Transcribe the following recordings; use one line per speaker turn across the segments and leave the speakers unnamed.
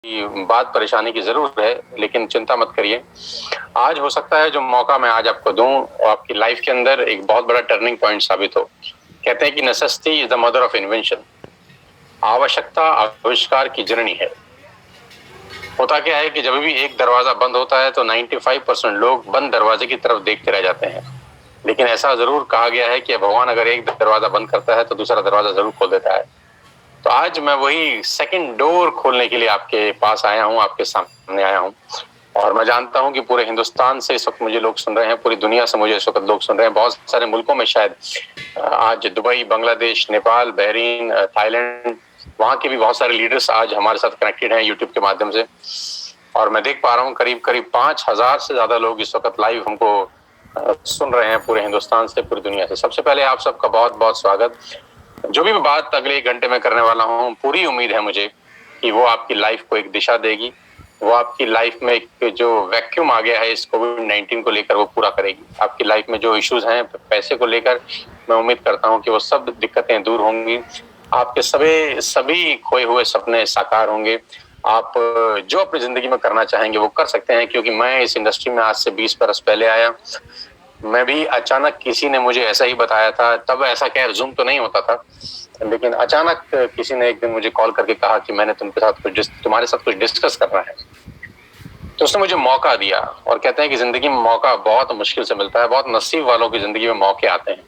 बात परेशानी की ज़रूर है, लेकिन चिंता मत करिए। आज हो सकता है जो मौका मैं आज आपको दूँ, वो आपकी लाइफ के अंदर एक बहुत बड़ा टर्निंग पॉइंट साबित हो। कहते हैं कि necessity is the mother of invention. आवश्यकता आविष्कार की जननी है। होता क्या है कि जब भी एक दरवाजा बंद होता है तो 95% लोग बंद दरवाजे की तरफ देखते रह जाते हैं। लेकिन ऐसा ज़रूर कहा गया है कि भगवान अगर एक दरवाजा बंद करता है तो दूसरा दरवाजा ज़रूर खोल देता है। तो आज मैं वही सेकंड डोर खोलने के लिए आपके पास आया हूँ, आपके सामने आया हूँ। और मैं जानता हूँ कि पूरे हिंदुस्तान से इस वक्त मुझे लोग सुन रहे हैं, पूरी दुनिया से मुझे इस वक्त लोग सुन रहे हैं, बहुत सारे मुल्कों में शायद आज Dubai, Bangladesh, Nepal, Bahrain, Thailand, वहाँ के भी बहुत सारे लीडर्स आज हमारे साथ कनेक्टेड हैं यूट्यूब के माध्यम से। और मैं देख पा रहा हूँ करीब करीब 5,000 से ज्यादा लोग इस वक्त लाइव हमको सुन रहे हैं पूरे हिंदुस्तान से, पूरी दुनिया से। सबसे पहले आप सबका बहुत बहुत स्वागत। जो भी बात अगले 1 घंटे में करने वाला हूँ, पूरी उम्मीद है मुझे कि वो आपकी लाइफ को एक दिशा देगी, वो आपकी लाइफ में एक जो वैक्यूम आ गया है इस कोविड-19 को लेकर वो पूरा करेगी। आपकी लाइफ में जो इश्यूज हैं पैसे को लेकर, मैं उम्मीद करता हूँ कि वो सब दिक्कतें दूर होंगी। आपके सभी खोए हुए सपने साकार होंगे। आप जो अपनी जिंदगी में करना चाहेंगे वो कर सकते हैं, क्योंकि मैं इस इंडस्ट्री में आज से 20 बरस पहले आया। मैं भी अचानक किसी ने मुझे ऐसा ही बताया था, तब ऐसा खैर ज़ूम तो नहीं होता था, लेकिन अचानक किसी ने एक दिन मुझे कॉल करके कहा कि मैंने तुम्हारे साथ कुछ डिस्कस करना है। तो उसने मुझे मौका दिया, और कहते हैं कि जिंदगी में मौका बहुत मुश्किल से मिलता है, बहुत नसीब वालों की जिंदगी में मौके आते हैं।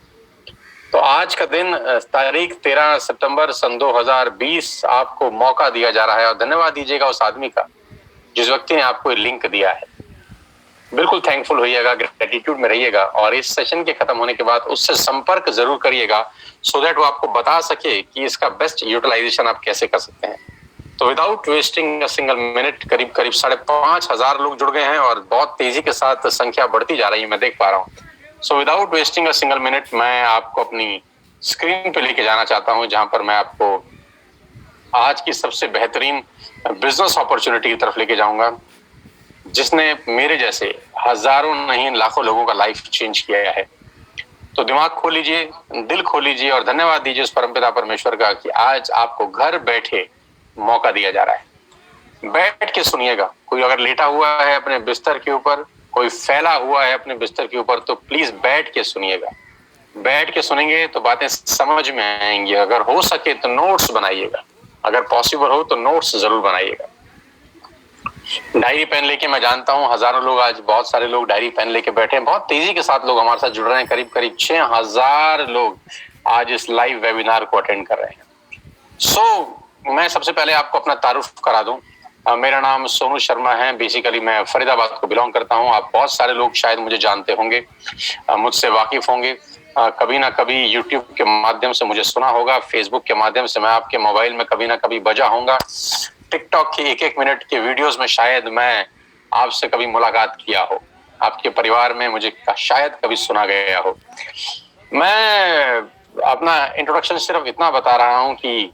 तो आज का दिन तारीख 13 सितंबर सन 2020 आपको मौका दिया जा रहा है, और धन्यवाद दीजिएगा उस आदमी का जिस व्यक्ति ने आपको लिंक दिया है। बिल्कुल थैंकफुल होइएगा, ग्रेटिट्यूड में रहिएगा, और इस सेशन के खत्म होने के बाद उससे संपर्क जरूर करिएगा, सो दैट वो आपको बता सके कि इसका बेस्ट यूटिलाइजेशन आप कैसे कर सकते हैं। तो without wasting a single minute करीब करीब 5,500 लोग जुड़ गए हैं, और बहुत तेजी के साथ संख्या बढ़ती जा रही है, मैं देख पा रहा हूँ। So without wasting a single minute मैं आपको अपनी स्क्रीन पे लेके जाना चाहता हूँ, जहां पर मैं आपको आज की सबसे बेहतरीन बिजनेस अपॉर्चुनिटी की तरफ लेके जाऊंगा, जिसने मेरे जैसे हजारों नहीं लाखों लोगों का लाइफ चेंज किया है। तो दिमाग खोल लीजिए, दिल खोल लीजिए, और धन्यवाद दीजिए उस परमपिता परमेश्वर का कि आज आपको घर बैठे मौका दिया जा रहा है। बैठ के सुनिएगा। कोई अगर लेटा हुआ है अपने बिस्तर के ऊपर, कोई फैला हुआ है अपने बिस्तर के ऊपर, तो प्लीज बैठ के सुनिएगा। बैठ के सुनेंगे तो बातें समझ में आएंगी। अगर हो सके तो नोट्स बनाइएगा, अगर पॉसिबल हो तो नोट्स जरूर बनाइएगा। डायरी पेन लेके, मैं जानता हूं हजारों लोग, आज बहुत सारे लोग डायरी पेन लेके बैठे हैं, बहुत तेजी के साथ लोग हमारे साथ जुड़ रहे हैं। करीब करीब 6,000 लोग आज इस लाइव वेबिनार को अटेंड कर रहे हैं। मैं सबसे पहले आपको अपना तारुफ करा दूं। मेरा नाम सोनू शर्मा है। बेसिकली मैं फरीदाबाद को बिलोंग करता हूं। आप बहुत सारे लोग शायद मुझे जानते होंगे, मुझसे वाकिफ होंगे, कभी ना कभी यूट्यूब के माध्यम से मुझे सुना होगा, फेसबुक के माध्यम से मैं आपके मोबाइल में कभी ना कभी बजा होगा, टिकटॉक के 1-1 मिनट के वीडियोस में शायद मैं आपसे कभी मुलाकात किया हो, आपके परिवार में मुझे शायद कभी सुना गया हो। मैं अपना इंट्रोडक्शन सिर्फ इतना बता रहा हूं कि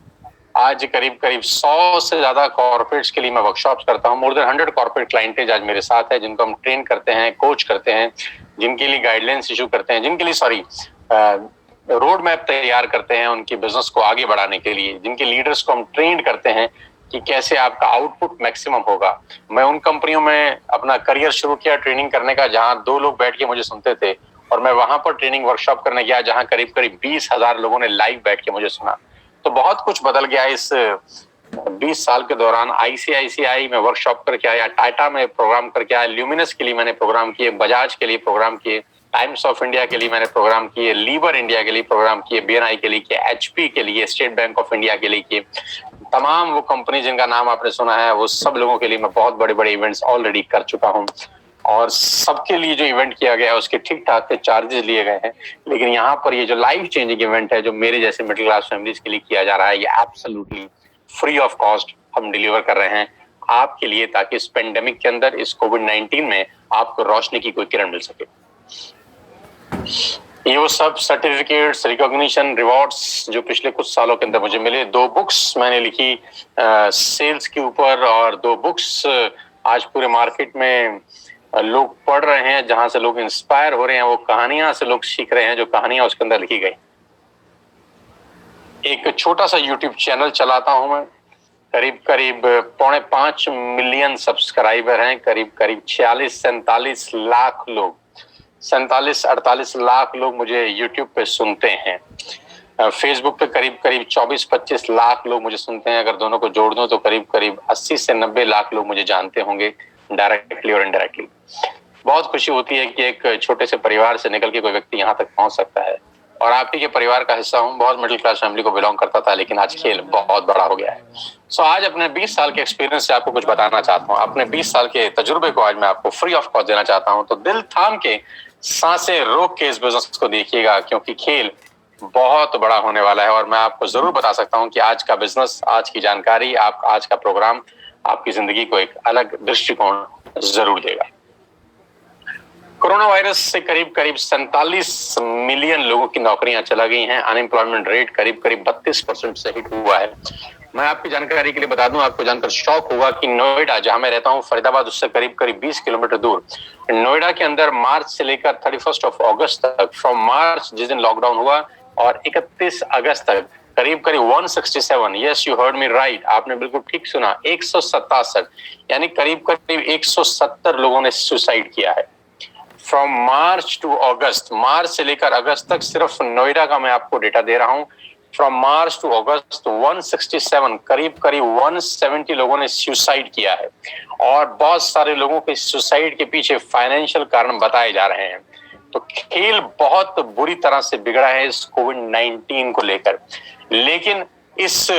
आज करीब करीब 100 से ज्यादा कॉर्पोरेट्स के लिए मैं वर्कशॉप्स करता हूं। मोर देन 100 कॉर्पोरेट क्लाइंटेज आज मेरे साथ है, जिनको हम ट्रेन करते हैं, कोच करते हैं, जिनके लिए गाइडलाइंस इशू करते हैं, जिनके लिए रोड मैप तैयार करते हैं उनके बिजनेस को आगे बढ़ाने के लिए, जिनके लीडर्स को हम ट्रेन करते हैं कि कैसे आपका आउटपुट मैक्सिमम होगा। मैं उन कंपनियों में अपना करियर शुरू किया ट्रेनिंग करने का, जहां 2 लोग बैठ के मुझे सुनते थे, और मैं वहां पर ट्रेनिंग वर्कशॉप करने गया जहां करीब करीब 20,000 लोगों ने लाइव बैठ के मुझे सुना। तो बहुत कुछ बदल गया इस 20 साल के दौरान। आईसीआईसीआई में वर्कशॉप करके आया, टाटा में प्रोग्राम करके आया, ल्यूमिनस के लिए मैंने प्रोग्राम किए, बजाज के लिए प्रोग्राम किए, टाइम्स ऑफ इंडिया के लिए मैंने प्रोग्राम किए, लीवर इंडिया के लिए प्रोग्राम किए, बीएनआई के लिए किए, एचपी के लिए, स्टेट बैंक ऑफ इंडिया के लिए किए। तमाम वो कंपनी जिनका नाम आपने सुना है, वो सब लोगों के लिए मैं बहुत बड़े बड़े इवेंट्स ऑलरेडी कर चुका हूँ, और सबके लिए जो इवेंट किया गया है उसके ठीक ठाक के चार्जेस लिए गए हैं। लेकिन यहाँ पर ये जो लाइफ चेंजिंग इवेंट है, जो मेरे जैसे मिडिल क्लास फैमिलीज के लिए किया जा रहा है, ये एब्सोल्युटली फ्री ऑफ कॉस्ट हम डिलीवर कर रहे हैं आपके लिए, ताकि इस पेंडेमिक के अंदर, इस कोविड-19 में आपको रोशनी की कोई किरण मिल सके। ये वो सब सर्टिफिकेट्स, रिकॉग्निशन, रिवॉर्ड्स जो पिछले कुछ सालों के अंदर मुझे मिले। 2 बुक्स मैंने लिखी सेल्स के ऊपर, और 2 बुक्स आज पूरे मार्केट में लोग पढ़ रहे हैं, जहां से लोग इंस्पायर हो रहे हैं, वो कहानियां से लोग सीख रहे हैं, जो कहानियां उसके अंदर लिखी गई। एक छोटा सा यूट्यूब चैनल चलाता हूं मैं, करीब करीब 4.5 मिलियन सब्सक्राइबर हैं, करीब करीब 46-47 लाख लोग, 47-48 लाख लोग मुझे यूट्यूब पे सुनते हैं। फेसबुक पे करीब करीब 24-25 लाख लोग मुझे सुनते हैं। अगर दोनों को जोड़ दूं तो करीब करीब 80 से 90 लाख लोग मुझे जानते होंगे, डायरेक्टली और इनडायरेक्टली। बहुत खुशी होती है कि एक छोटे से परिवार से निकल के कोई व्यक्ति यहाँ तक पहुंच सकता है, और आप ही के परिवार का हिस्सा हूँ। बहुत मिडिल क्लास फैमिली को बिलोंग करता था, लेकिन आज खेल बहुत बड़ा हो गया है। सो आज अपने 20 साल के एक्सपीरियंस से आपको कुछ बताना चाहता हूँ। अपने 20 साल के तजुर्बे को आज मैं आपको फ्री ऑफ कॉस्ट देना चाहता हूँ। तो दिल थाम के, सांसें रोक के इस बिजनेस को देखिएगा, क्योंकि खेल बहुत बड़ा होने वाला है। और मैं आपको जरूर बता सकता हूँ कि आज का बिजनेस, आज की जानकारी, आज का प्रोग्राम आपकी जिंदगी को एक अलग दृष्टिकोण जरूर देगा। कोरोना वायरस से करीब करीब 47 मिलियन लोगों की नौकरियां चला गई हैं। अनएम्प्लॉयमेंट रेट करीब करीब 32% से हिट हुआ है। मैं आपकी जानकारी के लिए बता दूं, आपको जानकर शॉक होगा कि नोएडा, जहां मैं रहता हूं, फरीदाबाद उससे करीब करीब 20 किलोमीटर दूर, नोएडा के अंदर मार्च से लेकर 31 अगस्त तक, फ्रॉम मार्च जिस दिन लॉकडाउन हुआ और 31 अगस्त तक करीब करीब 167, yes you heard me right, आपने बिल्कुल ठीक सुना, 167 यानी करीब करीब 170 लोगों ने सुसाइड किया है। फ्रॉम मार्च टू अगस्त, मार्च से लेकर अगस्त तक सिर्फ नोएडा का मैं आपको डेटा दे रहा हूं। फ्रॉम मार्च टू अगस्त 167, करीब करीब 170 लोगों ने सुसाइड किया है। और बहुत सारे लोगों के सुसाइड के पीछे फाइनेंशियल कारण बताए जा रहे हैं। तो खेल बहुत बुरी तरह से बिगड़ा है इस कोविड-19 को लेकर। लेकिन इस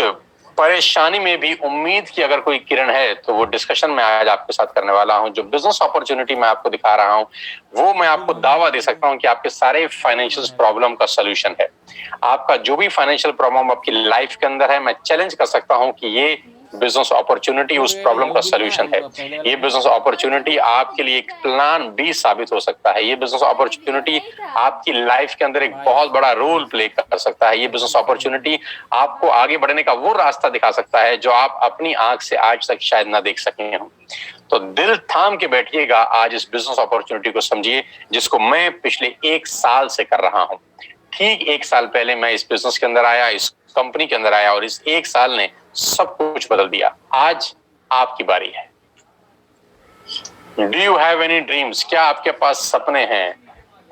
परेशानी में भी उम्मीद की अगर कोई किरण है, तो वो डिस्कशन मैं आज आपके साथ करने वाला हूं। जो बिजनेस अपॉर्चुनिटी मैं आपको दिखा रहा हूं, वो मैं आपको दावा दे सकता हूं कि आपके सारे फाइनेंशियल प्रॉब्लम का सोल्यूशन है। आपका जो भी फाइनेंशियल प्रॉब्लम आपकी लाइफ के अंदर है, मैं चैलेंज कर सकता हूं कि ये बिजनेस अपॉर्चुनिटी उस प्रॉब्लम का सोल्यूशन है। ये बिजनेस अपॉर्चुनिटी आपके लिए एक प्लान बी साबित हो सकता है। ये बिजनेस अपॉर्चुनिटी आपकी लाइफ के अंदर एक बहुत बड़ा रोल प्ले कर सकता है। ये बिजनेस अपॉर्चुनिटी आपको आगे बढ़ने का वो रास्ता दिखा सकता है जो आप अपनी आंख से आज तक शायद ना देख सके हो। तो दिल थाम के बैठिएगा, आज इस बिजनेस अपॉर्चुनिटी को समझिए, जिसको मैं पिछले 1 साल से कर रहा हूं। ठीक 1 साल पहले मैं इस बिजनेस के अंदर आया, इस कंपनी के अंदर आया, और इस 1 साल ने सब कुछ बदल दिया। आज आपकी बारी है। Do you have any dreams? क्या आपके पास सपने हैं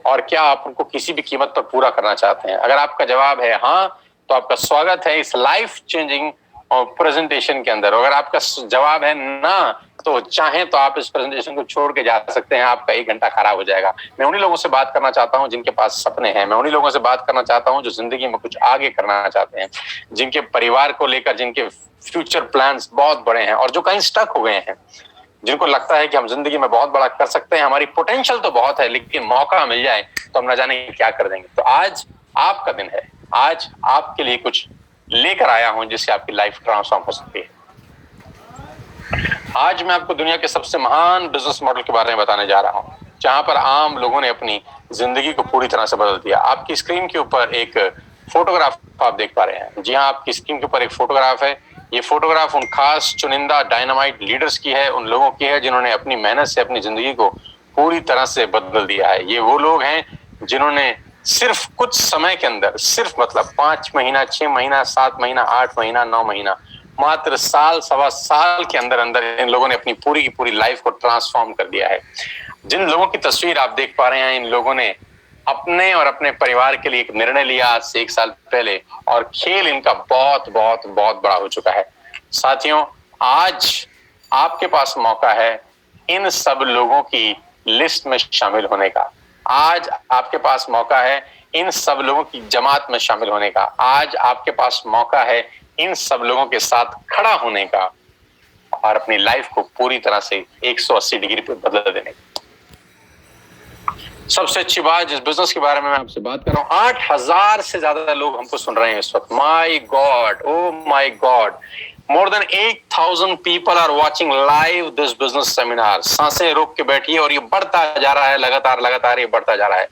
और क्या आप उनको किसी भी कीमत पर पूरा करना चाहते हैं? अगर आपका जवाब है हाँ, तो आपका स्वागत है इस लाइफ चेंजिंग प्रेजेंटेशन के अंदर। अगर आपका जवाब है ना, तो चाहें तो आप इस प्रेजेंटेशन को छोड़ के जा सकते हैं, आपका 1 घंटा खराब हो जाएगा। मैं उन्हीं लोगों से बात करना चाहता हूं जिनके पास सपने हैं। मैं उन्हीं लोगों से बात करना चाहता हूं जो जिंदगी में कुछ आगे करना चाहते हैं, जिनके परिवार को लेकर, जिनके फ्यूचर प्लान्स बहुत बड़े हैं और जो कहीं स्टक हो गए हैं, जिनको लगता है कि हम जिंदगी में बहुत बड़ा कर सकते हैं, हमारी पोटेंशियल तो बहुत है, लेकिन मौका मिल जाए तो हम न जाने क्या कर देंगे। तो आज आपका दिन है। आज आपके लिए कुछ लेकर आया हूं जिससे आपकी लाइफ ट्रांसफॉर्म हो सकती है। आज मैं आपको दुनिया के सबसे महान बिजनेस मॉडल के बारे में बताने जा रहा हूं, जहां पर आम लोगों ने अपनी जिंदगी को पूरी तरह से बदल दिया। आपकी स्क्रीन के ऊपर एक फोटोग्राफ आप देख पा रहे हैं। जी हाँ, आपकी स्क्रीन के ऊपर एक फोटोग्राफ है। ये फोटोग्राफ उन खास चुनिंदा डायनामाइट लीडर्स की है, उन लोगों की है जिन्होंने अपनी मेहनत से अपनी जिंदगी को पूरी तरह से बदल दिया है। ये वो लोग हैं जिन्होंने सिर्फ कुछ समय के अंदर, सिर्फ मतलब 5 महीना, 6 महीना, 7 महीना, 8 महीना, 9 महीना, मात्र साल, सवा साल के अंदर अंदर इन लोगों ने अपनी पूरी की पूरी लाइफ को ट्रांसफॉर्म कर दिया है। जिन लोगों की तस्वीर आप देख पा रहे हैं, इन लोगों ने अपने और अपने परिवार के लिए एक निर्णय लिया आज से 1 साल पहले, और खेल इनका बहुत बहुत बहुत बड़ा हो चुका है। साथियों, आज आपके पास मौका है इन सब लोगों की लिस्ट में शामिल होने का। आज आपके पास मौका है इन सब लोगों की जमात में शामिल होने का। आज आपके पास मौका है इन सब लोगों के साथ खड़ा होने का और अपनी लाइफ को पूरी तरह से 180 डिग्री पे बदल देने का। सबसे अच्छी बात, जिस बिजनेस के बारे में मैं आपसे बात कर रहा हूं, 8000 से ज्यादा लोग हमको सुन रहे हैं इस वक्त। My god, oh my god, more than 8000 people are watching live this business seminar. सांसें रोक के बैठिए, और ये बढ़ता जा रहा है, लगातार लगातार ये बढ़ता जा रहा है।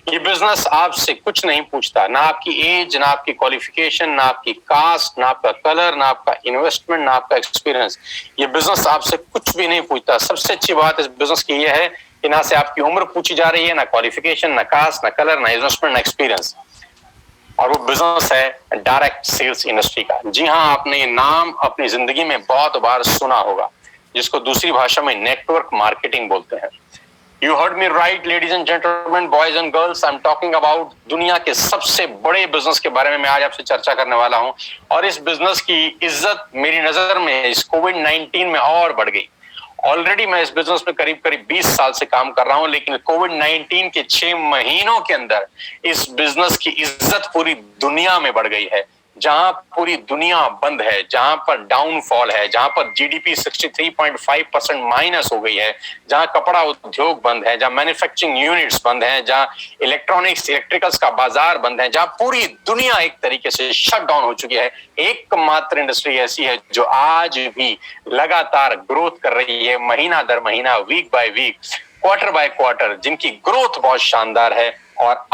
ये बिजनेस आपसे कुछ नहीं पूछता, ना आपकी एज, ना आपकी क्वालिफिकेशन, ना आपकी कास्ट, ना आपका कलर, ना आपका इन्वेस्टमेंट, ना आपका एक्सपीरियंस। ये बिजनेस आपसे कुछ भी नहीं पूछता। सबसे अच्छी बात इस बिजनेस की यह है कि ना से आपकी उम्र पूछी जा रही है, ना क्वालिफिकेशन, ना कास्ट, ना कलर, ना इन्वेस्टमेंट, ना एक्सपीरियंस। और वो बिजनेस है डायरेक्ट सेल्स इंडस्ट्री का। जी हाँ, आपने ये नाम अपनी जिंदगी में बहुत बार सुना होगा, जिसको दूसरी भाषा में नेटवर्क मार्केटिंग बोलते हैं। You heard me right, ladies and gentlemen, boys and girls. I'm talking about दुनिया के सबसे बड़े बिजनेस के बारे में मैं आज आपसे चर्चा करने वाला हूं। और इस बिजनेस की इज्जत मेरी नजर में इस कोविड-19 में और बढ़ गई। ऑलरेडी मैं इस बिजनेस में करीब 20 साल से काम कर रहा हूं, लेकिन कोविड-19 के 6 महीनों के अंदर इस बिजनेस की इज्जत पूरी दुनिया में बढ़ गई है। जहां पूरी दुनिया बंद है, जहां पर डाउनफॉल है, जहां पर जीडीपी 63.5% माइनस हो गई है, जहां कपड़ा उद्योग बंद है, जहां मैन्युफैक्चरिंग यूनिट्स बंद हैं, जहां इलेक्ट्रॉनिक्स इलेक्ट्रिकल्स का बाजार बंद है, जहां पूरी दुनिया एक तरीके से शट डाउन हो चुकी है, एकमात्र इंडस्ट्री ऐसी है जो आज भी लगातार ग्रोथ कर रही है, महीना दर महीना, week by week, quarter by quarter, जिनकी ग्रोथ बहुत शानदार है और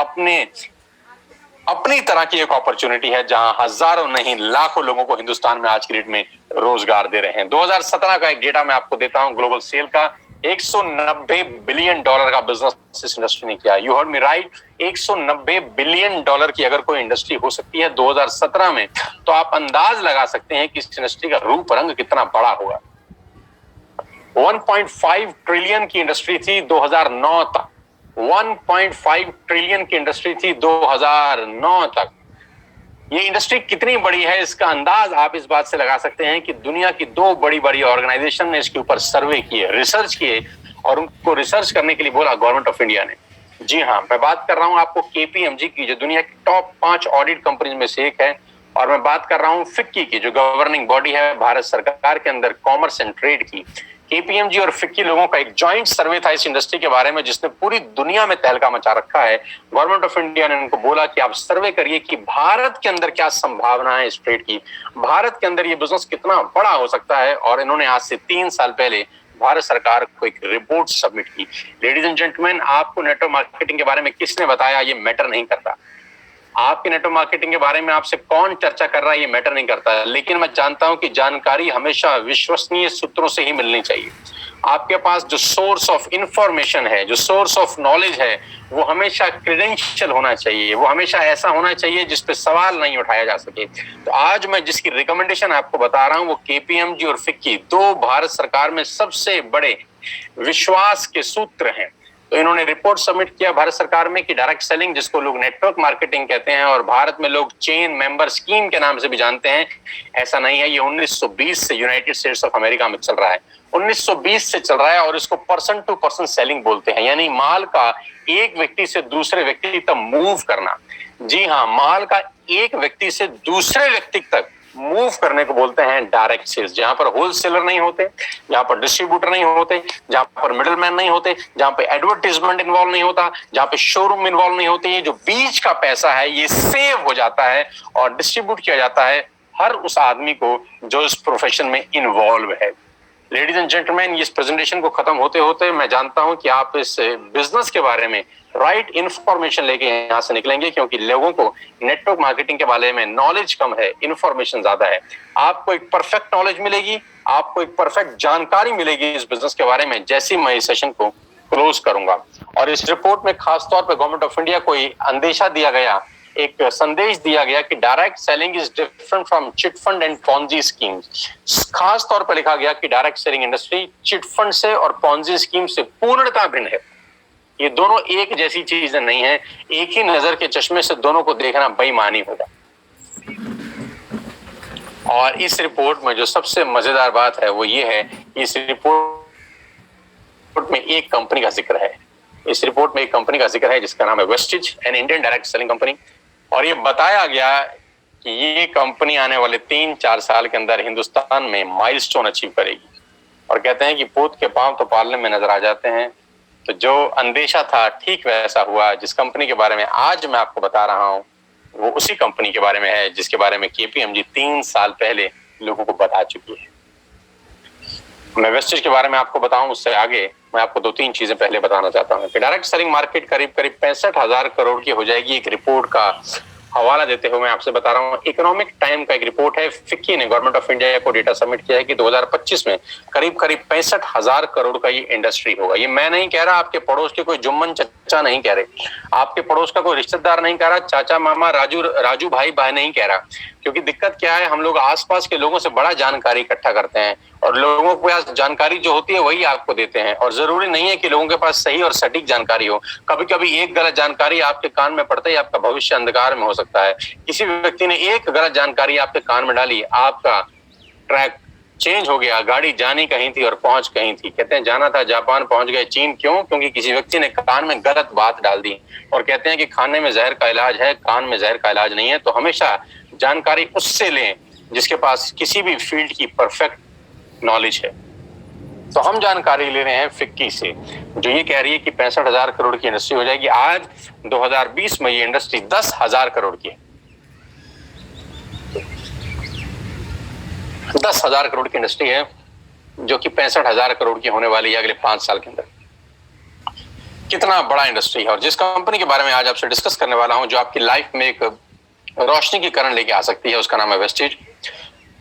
अपनी तरह की एक अपॉर्चुनिटी है, जहां हजारों नहीं लाखों लोगों को हिंदुस्तान में आज की डेट में रोजगार दे रहे हैं। 2017 का एक डेटा मैं आपको देता हूं, ग्लोबल सेल का 190 बिलियन डॉलर का बिजनेस इस इंडस्ट्री ने किया। You heard me right, 190 billion dollar की अगर कोई इंडस्ट्री हो सकती है 2017 में, तो आप अंदाज लगा सकते हैं कि इस इंडस्ट्री का रूप रंग कितना बड़ा होगा। 1.5 ट्रिलियन की इंडस्ट्री थी 2009 तक, 1.5 ट्रिलियन की इंडस्ट्री थी 2009 तक। ये इंडस्ट्री कितनी बड़ी है इसका अंदाज आप इस बात से लगा सकते हैं कि दुनिया की 2 बड़ी बड़ी ऑर्गेनाइजेशन ने इसके ऊपर सर्वे किए, रिसर्च किए, और उनको रिसर्च करने के लिए बोला गवर्नमेंट ऑफ इंडिया ने। जी हाँ, मैं बात कर रहा हूं आपको केपीएमजी की, जो दुनिया की टॉप 5 ऑडिट कंपनी में से एक है, और मैं बात कर रहा हूं फिक्की की, जो गवर्निंग बॉडी है भारत सरकार के अंदर कॉमर्स एंड ट्रेड की। केपीएमजी और फिक्की लोगों का एक जॉइंट सर्वे था इस इंडस्ट्री के बारे में, जिसने पूरी दुनिया में तहलका मचा रखा है। गवर्नमेंट ऑफ इंडिया ने उनको बोला कि आप सर्वे करिए कि भारत के अंदर क्या संभावना है इस ट्रेड की, भारत के अंदर ये बिजनेस कितना बड़ा हो सकता है। और इन्होंने आज से 3 साल पहले भारत सरकार को एक रिपोर्ट सबमिट की। लेडीज एंड जेंटलमैन, आपको नेटवर्क मार्केटिंग के बारे में किसने बताया ये मैटर नहीं करता, आपके नेटवर्क मार्केटिंग के बारे में आपसे कौन चर्चा कर रहा है ये मैटर नहीं करता है, लेकिन मैं जानता हूं कि जानकारी हमेशा विश्वसनीय सूत्रों से ही मिलनी चाहिए। आपके पास जो सोर्स ऑफ इंफॉर्मेशन है, जो सोर्स ऑफ नॉलेज है, वो हमेशा क्रेडेंशियल होना चाहिए, वो हमेशा ऐसा होना चाहिए जिस पे सवाल नहीं उठाया जा सके। तो आज मैं जिसकी रिकमेंडेशन आपको बता रहा हूं वो केपीएमजी और फिक्की, 2 भारत सरकार में सबसे बड़े विश्वास के सूत्र हैं। तो इन्होंने रिपोर्ट सबमिट किया भारत सरकार में कि डायरेक्ट सेलिंग, जिसको लोग नेटवर्क मार्केटिंग कहते हैं और भारत में लोग चेन मेंबर स्कीम के नाम से भी जानते हैं, ऐसा नहीं है। ये 1920 से यूनाइटेड स्टेट्स ऑफ अमेरिका में चल रहा है, 1920 से चल रहा है, और इसको पर्सन टू पर्सन सेलिंग बोलते हैं, यानी माल का एक व्यक्ति से दूसरे व्यक्ति तक मूव करना। जी हाँ, माल का एक व्यक्ति से दूसरे व्यक्ति तक मूव करने को बोलते हैं डायरेक्ट सेल्स। जहां पर होलसेलर नहीं होते, जहां पर डिस्ट्रीब्यूटर नहीं होते, जहां पर मिडलमैन नहीं होते, जहां पे एडवर्टाइजमेंट इन्वॉल्व नहीं होता, जहां पे शोरूम इन्वॉल्व नहीं होते, ये जो बीच का पैसा है ये सेव हो जाता है और डिस्ट्रीब्यूट किया जाता है हर उस आदमी को जो इस प्रोफेशन में इन्वॉल्व है। लेडीज एंड जेंटलमैन, इस प्रेजेंटेशन को खत्म होते होते मैं जानता हूं कि आप इस बिजनेस के बारे में राइट इंफॉर्मेशन लेके यहाँ से निकलेंगे, क्योंकि लोगों को नेटवर्क मार्केटिंग के बारे में नॉलेज कम है, इंफॉर्मेशन ज्यादा है। आपको एक परफेक्ट नॉलेज मिलेगी, आपको एक परफेक्ट जानकारी मिलेगी इस बिजनेस के बारे में, जैसे मैं इस सेशन को क्लोज करूंगा। और इस रिपोर्ट में खासतौर पर गवर्नमेंट ऑफ इंडिया को अंदेशा दिया गया, एक संदेश दिया गया कि direct selling is different from chit fund and Ponzi schemes. खास तौर पर लिखा गया कि direct selling industry chit fund से और पॉन्जी स्कीम से पूर्णतः भिन्न है। ये दोनों एक जैसी चीजें नहीं है, एक ही नजर के चश्मे से दोनों को देखना बेईमानी होगा। और इस रिपोर्ट में जो सबसे मजेदार बात है वो ये है, इस रिपोर्ट में एक कंपनी का जिक्र है। इस रिपोर्ट में एक कंपनी का जिक्र है जिसका नाम है Vestige, an Indian direct selling company. और ये बताया गया कि ये कंपनी आने वाले 3-4 साल के अंदर हिंदुस्तान में माइलस्टोन अचीव करेगी। और कहते हैं कि पूत के पांव तो पालने में नजर आ जाते हैं। तो जो अंदेशा था ठीक वैसा हुआ। जिस कंपनी के बारे में आज मैं आपको बता रहा हूं वो उसी कंपनी के बारे में है जिसके बारे में केपीएमजी 3 साल पहले लोगों को बता चुकी है। मैं वेस्टेज के बारे में आपको बताऊं उससे आगे मैं आपको 2-3 चीजें पहले बताना चाहता हूं कि डायरेक्ट सेलिंग मार्केट करीब 65,000 करोड़ की हो जाएगी एक रिपोर्ट का हवाला देते हुए मैं आपसे बता रहा हूँ, इकोनॉमिक टाइम का एक रिपोर्ट है, फिक्की ने गवर्नमेंट ऑफ इंडिया को डेटा सबमिट किया है कि 2025 में करीब करीब 65,000 करोड़ का ये इंडस्ट्री होगा। ये मैं नहीं कह रहा, आपके पड़ोस के कोई जुम्मन चचा नहीं कह रहे, आपके पड़ोस का कोई रिश्तेदार नहीं कह रहा, चाचा मामा राजू भाई नहीं कह रहा। क्योंकि दिक्कत क्या है, हम लोग आसपास के लोगों से बड़ा जानकारी इकट्ठा करते हैं और लोगों के पास जानकारी जो होती है वही आपको देते हैं, और जरूरी नहीं है कि लोगों के पास सही और सटीक जानकारी हो। कभी कभी एक गलत जानकारी आपके कान में पड़ते ही आपका भविष्य अंधकार में हो सकता है। किसी व्यक्ति ने एक गलत जानकारी आपके कान में डाली, आपका ट्रैक चेंज हो गया, गाड़ी जानी कहीं थी और पहुंच कहीं थी। कहते हैं जाना था जापान, पहुंच गए चीन। क्यों? क्योंकि किसी व्यक्ति ने कान में गलत बात डाल दी। और कहते हैं कि खाने में जहर का इलाज है, कान में जहर का इलाज नहीं है। तो हमेशा जानकारी उससे लें जिसके पास किसी भी फील्ड की परफेक्ट नॉलेज है। तो हम जानकारी ले रहे हैं फिक्की से, जो ये कह रही है कि 65,000 करोड़ की इंडस्ट्री हो जाएगी। आज 2020 में ये इंडस्ट्री 10,000 करोड़ की है। 10,000 करोड़ की इंडस्ट्री है, जो कि 65,000 करोड़ की होने वाली है अगले 5 साल के अंदर। कितना बड़ा इंडस्ट्री है। और जिस कंपनी के बारे में आज आपसे डिस्कस करने वाला हूं, जो आपकी लाइफ में एक रोशनी की किरण लेके आ सकती है, उसका नाम है wastage.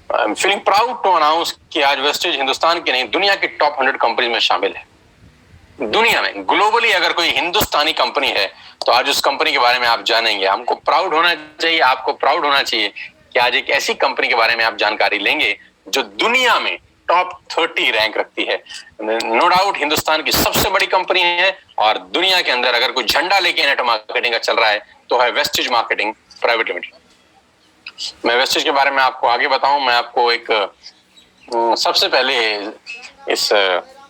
I am feeling proud to announce कि आज वेस्टेज हिंदुस्तान की नहीं, दुनिया की टॉप 100 कंपनी में शामिल है। दुनिया में ग्लोबली अगर कोई हिंदुस्तानी कंपनी है तो आज उस कंपनी के बारे में आप जानेंगे। हमको प्राउड होना चाहिए, आपको प्राउड होना चाहिए कि आज एक ऐसी कंपनी के बारे में आप जानकारी लेंगे जो दुनिया में टॉप 30 रैंक रखती है। नो डाउट हिंदुस्तान की सबसे बड़ी कंपनी है, और दुनिया के अंदर अगर कोई झंडा लेके नेटवर्क मार्केटिंग का चल रहा है तो है वेस्टेज मार्केटिंग प्राइवेट लिमिटेड। मैं वेस्टेज के बारे में आपको आगे बताऊं, मैं आपको एक सबसे पहले इस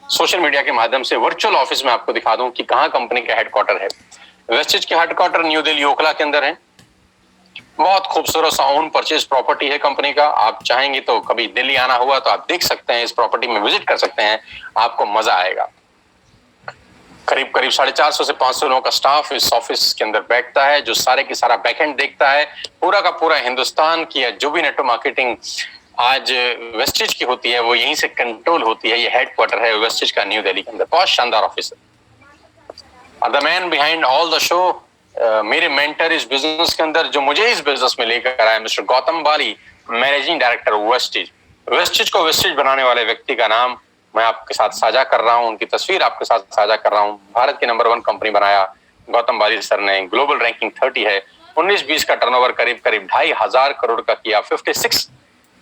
सोशल मीडिया के माध्यम से वर्चुअल ऑफिस में आपको दिखा दूं कि कहां कंपनी का हेडक्वार्टर है। वेस्टेज के हेडक्वार्टर न्यू दिल्ली ओखला के अंदर है। बहुत खूबसूरत सा ओन परचेज प्रॉपर्टी है कंपनी का। आप चाहेंगे तो कभी दिल्ली आना हुआ तो आप देख सकते हैं, इस प्रॉपर्टी में विजिट कर सकते हैं, आपको मजा आएगा। करीब करीब 450 से 500 लोगों का स्टाफ इस ऑफिस के अंदर बैठता है, जो सारे की सारा बैकएंड देखता है। पूरा का पूरा हिंदुस्तान की जो भी नेटवर्क मार्केटिंग आज वेस्टेज की होती है वो यहीं से कंट्रोल होती है। ये हेडक्वार्टर है वेस्टेज का न्यू दिल्ली के अंदर। बहुत शानदार ऑफिस है। The man behind all the show, मेरे मेंटर इस बिजनेस के अंदर, जो मुझे इस बिजनेस में लेकर आए, मिस्टर गौतम बाली, मैनेजिंग डायरेक्टर वेस्टेज। वेस्टेज को वेस्टेज बनाने वाले व्यक्ति का नाम मैं आपके साथ साझा कर रहा हूं, उनकी तस्वीर आपके साथ साझा कर रहा हूं। भारत की नंबर 1 कंपनी बनाया गौतम बाली सर ने। ग्लोबल रैंकिंग 30 है। 19-20 का टर्नओवर करीब करीब 2,500 करोड़ का किया। 56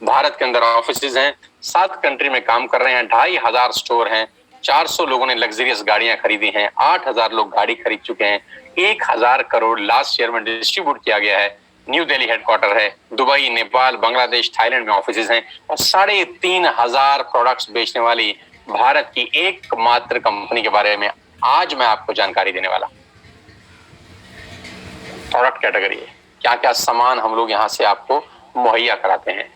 भारत के अंदर ऑफिस हैं, 7 कंट्री में काम कर रहे हैं, 2,500 स्टोर हैं, 400 लोगों ने लग्जरियस गाड़ियां खरीदी हैं, 8,000 लोग गाड़ी खरीद चुके हैं, 1,000 करोड़ लास्ट ईयर में डिस्ट्रीब्यूट किया गया है। न्यू दिल्ली हेडक्वार्टर है। दुबई, नेपाल, बांग्लादेश, थाईलैंड में ऑफिस हैं, और 3,500 प्रोडक्ट्स बेचने वाली भारत की एकमात्र कंपनी के बारे में आज मैं आपको जानकारी देने वाला। प्रोडक्ट कैटेगरी है, क्या क्या सामान हम लोग यहाँ से आपको मुहैया कराते हैं।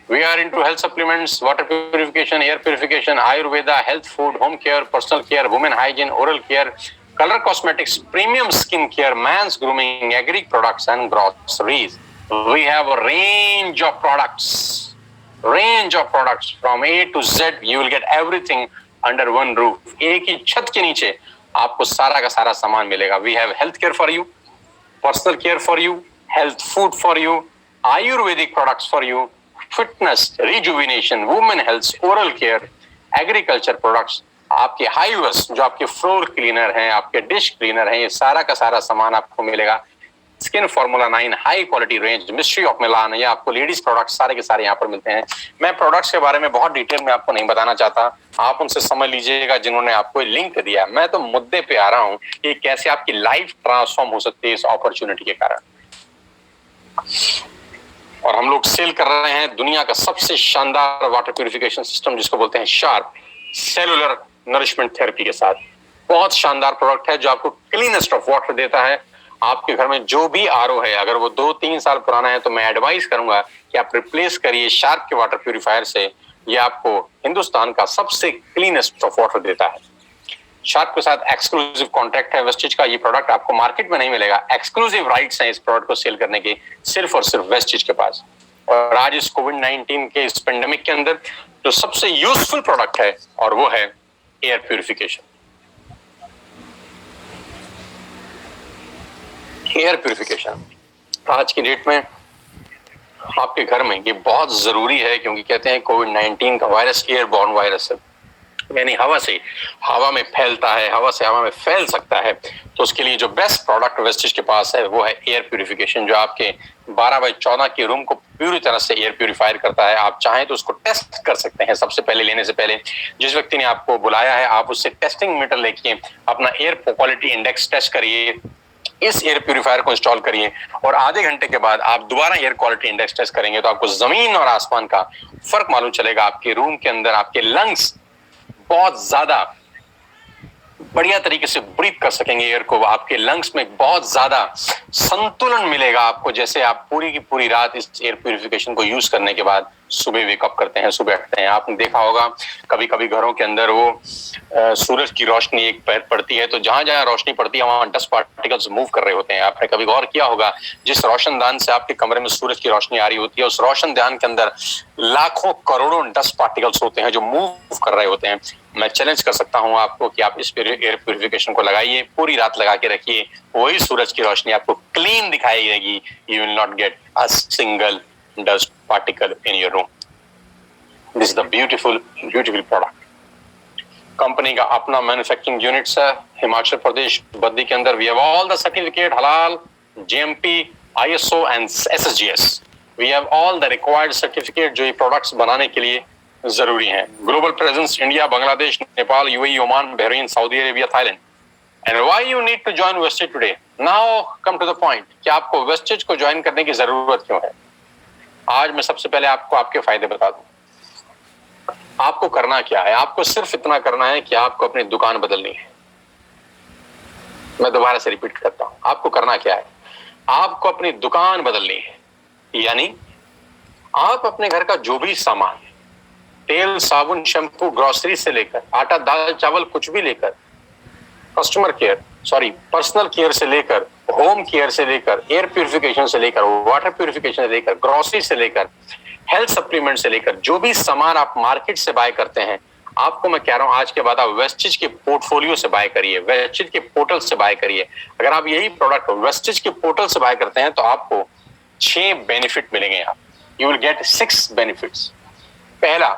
We are into health supplements, water purification, air purification, Ayurveda, health food, home care, personal care, women hygiene, oral care, color cosmetics, premium skin care, man's grooming, agri products and groceries. We have a range of products from A to Z. You will get everything under one roof. एक ही छत के नीचे आपको सारा का सारा सामान मिलेगा। We have health care for you, personal care for you, health food for you, Ayurvedic products for you, fitness, rejuvenation, women health, oral care, agriculture products, आपके हाईवेस, जो आपके फ्लोर क्लीनर हैं, आपके डिश क्लीनर हैं, ये सारा का सारा सामान आपको मिलेगा। Skin formula 9 high quality range, mystery of Milan, ये आपको लेडीज प्रोडक्ट्स सारे के सारे यहाँ पर मिलते हैं। मैं प्रोडक्ट्स के बारे में बहुत डिटेल में आपको नहीं बताना चाहता, आप उनसे समझ लीजिएगा जिन्होंने आपको लिंक दिया। मैं तो मुद्दे पे आ रहा हूँ कि कैसे आपकी लाइफ ट्रांसफॉर्म हो सकती है इस अपॉर्चुनिटी के कारण। और हम लोग सेल कर रहे हैं दुनिया का सबसे शानदार वाटर प्यूरिफिकेशन सिस्टम, जिसको बोलते हैं शार्प सेलुलर नरिशमेंट थेरेपी के साथ। बहुत शानदार प्रोडक्ट है जो आपको क्लीनेस्ट ऑफ वाटर देता है। आपके घर में जो भी आरओ है, अगर वो 2-3 साल पुराना है तो मैं एडवाइस करूंगा कि आप रिप्लेस करिए शार्प के वाटर प्यूरिफायर से। ये आपको हिंदुस्तान का सबसे क्लीनेस्ट ऑफ वाटर देता है। शार्प के साथ एक्सक्लूसिव कॉन्ट्रैक्ट है वेस्टेज का। ये प्रोडक्ट आपको मार्केट में नहीं मिलेगा। एक्सक्लूसिव राइट्स हैं इस प्रोडक्ट को सेल करने के सिर्फ और सिर्फ वेस्टेज के पास। और आज इस कोविड-19 के इस पेंडेमिक के अंदर जो सबसे यूजफुल प्रोडक्ट है, और वो है एयर प्यूरिफिकेशन। एयर प्यूरिफिकेशन आज की डेट में आपके घर में ये बहुत जरूरी है, क्योंकि कहते हैं कोविड-19 का वायरस एयरबॉर्न वायरस है, यानी हवा में फैलता है, हवा से हवा में फैल सकता है। तो उसके लिए जो बेस्ट प्रोडक्ट वेस्टेज के पास है वो है एयर प्यूरिफिकेशन, जो आपके 12x14 के रूम को पूरी तरह से एयर प्यूरिफायर करता है। आप चाहें तो उसको टेस्ट कर सकते हैं। सबसे पहले लेने से पहले जिस व्यक्ति ने आपको बुलाया है, आप उससे टेस्टिंग मीटर लेके अपना एयर क्वालिटी इंडेक्स टेस्ट करिए, इस एयर प्यूरिफायर को इंस्टॉल करिए, और आधे घंटे के बाद आप दोबारा एयर क्वालिटी इंडेक्स टेस्ट करेंगे तो आपको जमीन और आसमान का फर्क मालूम चलेगा। आपके रूम के अंदर आपके लंग्स बहुत ज्यादा बढ़िया तरीके से ब्रीथ कर सकेंगे एयर को, आपके लंग्स में बहुत ज्यादा संतुलन मिलेगा आपको, जैसे आप पूरी की पूरी रात इस एयर प्यूरिफिकेशन को यूज करने के बाद सुबह वेकअप करते हैं, सुबह उठते हैं। आपने देखा होगा कभी कभी घरों के अंदर वो सूरज की रोशनी एक पैर पड़ती है, तो जहां जहां रोशनी पड़ती है वहां डस्ट पार्टिकल्स मूव कर रहे होते हैं। आपने कभी गौर किया होगा, जिस रोशनदान से आपके कमरे में सूरज की रोशनी आ रही होती है, उस रोशनदान के अंदर लाखों करोड़ों डस्ट पार्टिकल्स होते हैं जो मूव कर रहे होते हैं। मैं चैलेंज कर सकता हूं आपको कि आप इस एयर प्यूरिफिकेशन को लगाइए, पूरी रात लगा के रखिए, वही सूरज की रोशनी आपको क्लीन दिखाई देगी। You will not get a single dust particle in your room. This is the beautiful product. Company का अपना मैन्युफैक्चरिंग यूनिट्स है हिमाचल प्रदेश बद्दी के अंदर। We have all the certificate हलाल, GMP, ISO and SSGS. We have all the required certificate जो ये products बनाने के लिए जरूरी हैं। Global presence India, Bangladesh, Nepal, UAE, Oman, Bahrain, Saudi Arabia, Thailand. And why you need to join Vestige today? Now come to the point कि आपको wastage को ज्वाइन करने की जरूरत क्यों है। आज मैं सबसे पहले आपको आपके फायदे बता दूं। आपको करना क्या है? आपको सिर्फ इतना करना है कि आपको अपनी दुकान बदलनी है। मैं दोबारा से रिपीट करता हूं, आपको करना क्या है? आपको अपनी दुकान बदलनी है, यानी आप अपने घर का जो भी सामान, तेल, साबुन, शैम्पू, ग्रोसरी से लेकर आटा, दाल, चावल, कुछ भी लेकर, पर्सनल केयर से लेकर, होम केयर से लेकर, एयर प्यूरिफिकेशन से लेकर, वाटर प्यूरिफिकेशन से लेकर, ग्रोसरी से लेकर, हेल्थ सप्लीमेंट से लेकर, जो भी सामान आप मार्केट से बाय करते हैं, आपको मैं कह रहा हूं आज के बाद आप वेस्टेज के पोर्टफोलियो से बाय करिए, वेस्टेज के पोर्टल से बाय करिए। अगर आप यही प्रोडक्ट वेस्टेज के पोर्टल से बाय करते हैं तो आपको 6 बेनिफिट मिलेंगे। You will get 6 benefits. पहला,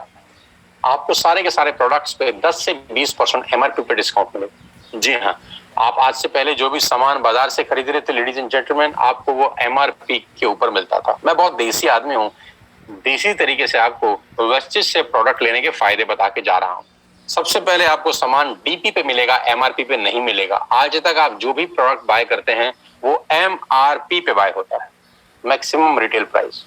आपको सारे के सारे प्रोडक्ट्स पे 10 से 20% MRP पे डिस्काउंट मिलेगा। जी हाँ, आप आज से पहले जो भी सामान बाजार से खरीद रहे थे लेडीज एंड जेंटलमैन, आपको वो MRP के ऊपर मिलता था। मैं बहुत देसी आदमी हूँ, देसी तरीके से आपको वेस्टेज से प्रोडक्ट लेने के फायदे बता के जा रहा हूँ। सबसे पहले आपको सामान DP पे मिलेगा, MRP पे नहीं मिलेगा। आज तक आप जो भी प्रोडक्ट बाय करते हैं वो MRP पे बाय होता है, मैक्सिमम रिटेल प्राइस।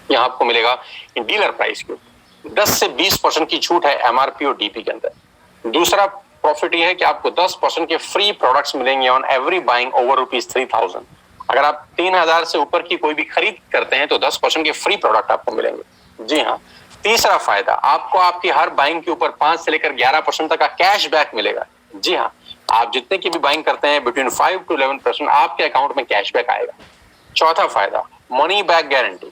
यहाँ आपको मिलेगा डीलर प्राइस के ऊपर 10 से 20% की छूट है MRP और DP के अंदर। दूसरा प्रॉफिट ये है कि आपको 10% के फ्री प्रोडक्ट्स मिलेंगे ऑन एवरी बाइंग ओवर ₹3000। अगर आप 3000 से ऊपर की कोई भी खरीद करते हैं तो 10% के फ्री प्रोडक्ट आपको मिलेंगे। जी हाँ। तीसरा फायदा, आपको आपकी हर बाइंग के ऊपर 5 से लेकर 11% तक का कैश बैक मिलेगा। जी हाँ, आप जितने की भी बाइंग करते हैं बिटवीन 5 to 11% आपके अकाउंट में कैश बैक आएगा। चौथा फायदा, मनी बैक गारंटी,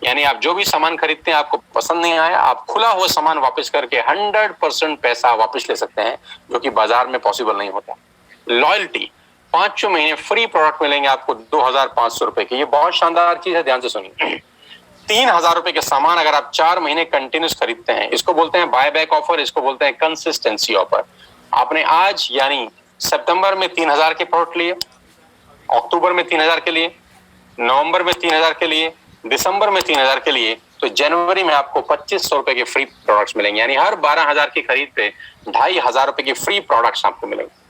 यानी आप जो भी सामान खरीदते हैं आपको पसंद नहीं आया, आप खुला हुआ सामान वापस करके 100% पैसा वापस ले सकते हैं, जो कि बाजार में पॉसिबल नहीं होता। लॉयल्टी, 5 महीने फ्री प्रोडक्ट मिलेंगे आपको 2500 रुपए के। ये बहुत शानदार चीज है, ध्यान से सुनिए। 3000 रुपए के सामान अगर आप 4 महीने कंटिन्यूस खरीदते हैं, इसको बोलते हैं बाय बैक ऑफर, इसको बोलते हैं कंसिस्टेंसी ऑफर। आपने आज यानी सितंबर में 3000 के प्रोडक्ट लिए, अक्टूबर में 3000 के लिए, नवंबर में 3000 के लिए, दिसंबर में 3000 के लिए, तो जनवरी में आपको 2500 रुपए के फ्री प्रोडक्ट्स मिलेंगे। यानी हर 12000 की खरीद पे 2500 रुपए के फ्री प्रोडक्ट्स आपको मिलेंगे।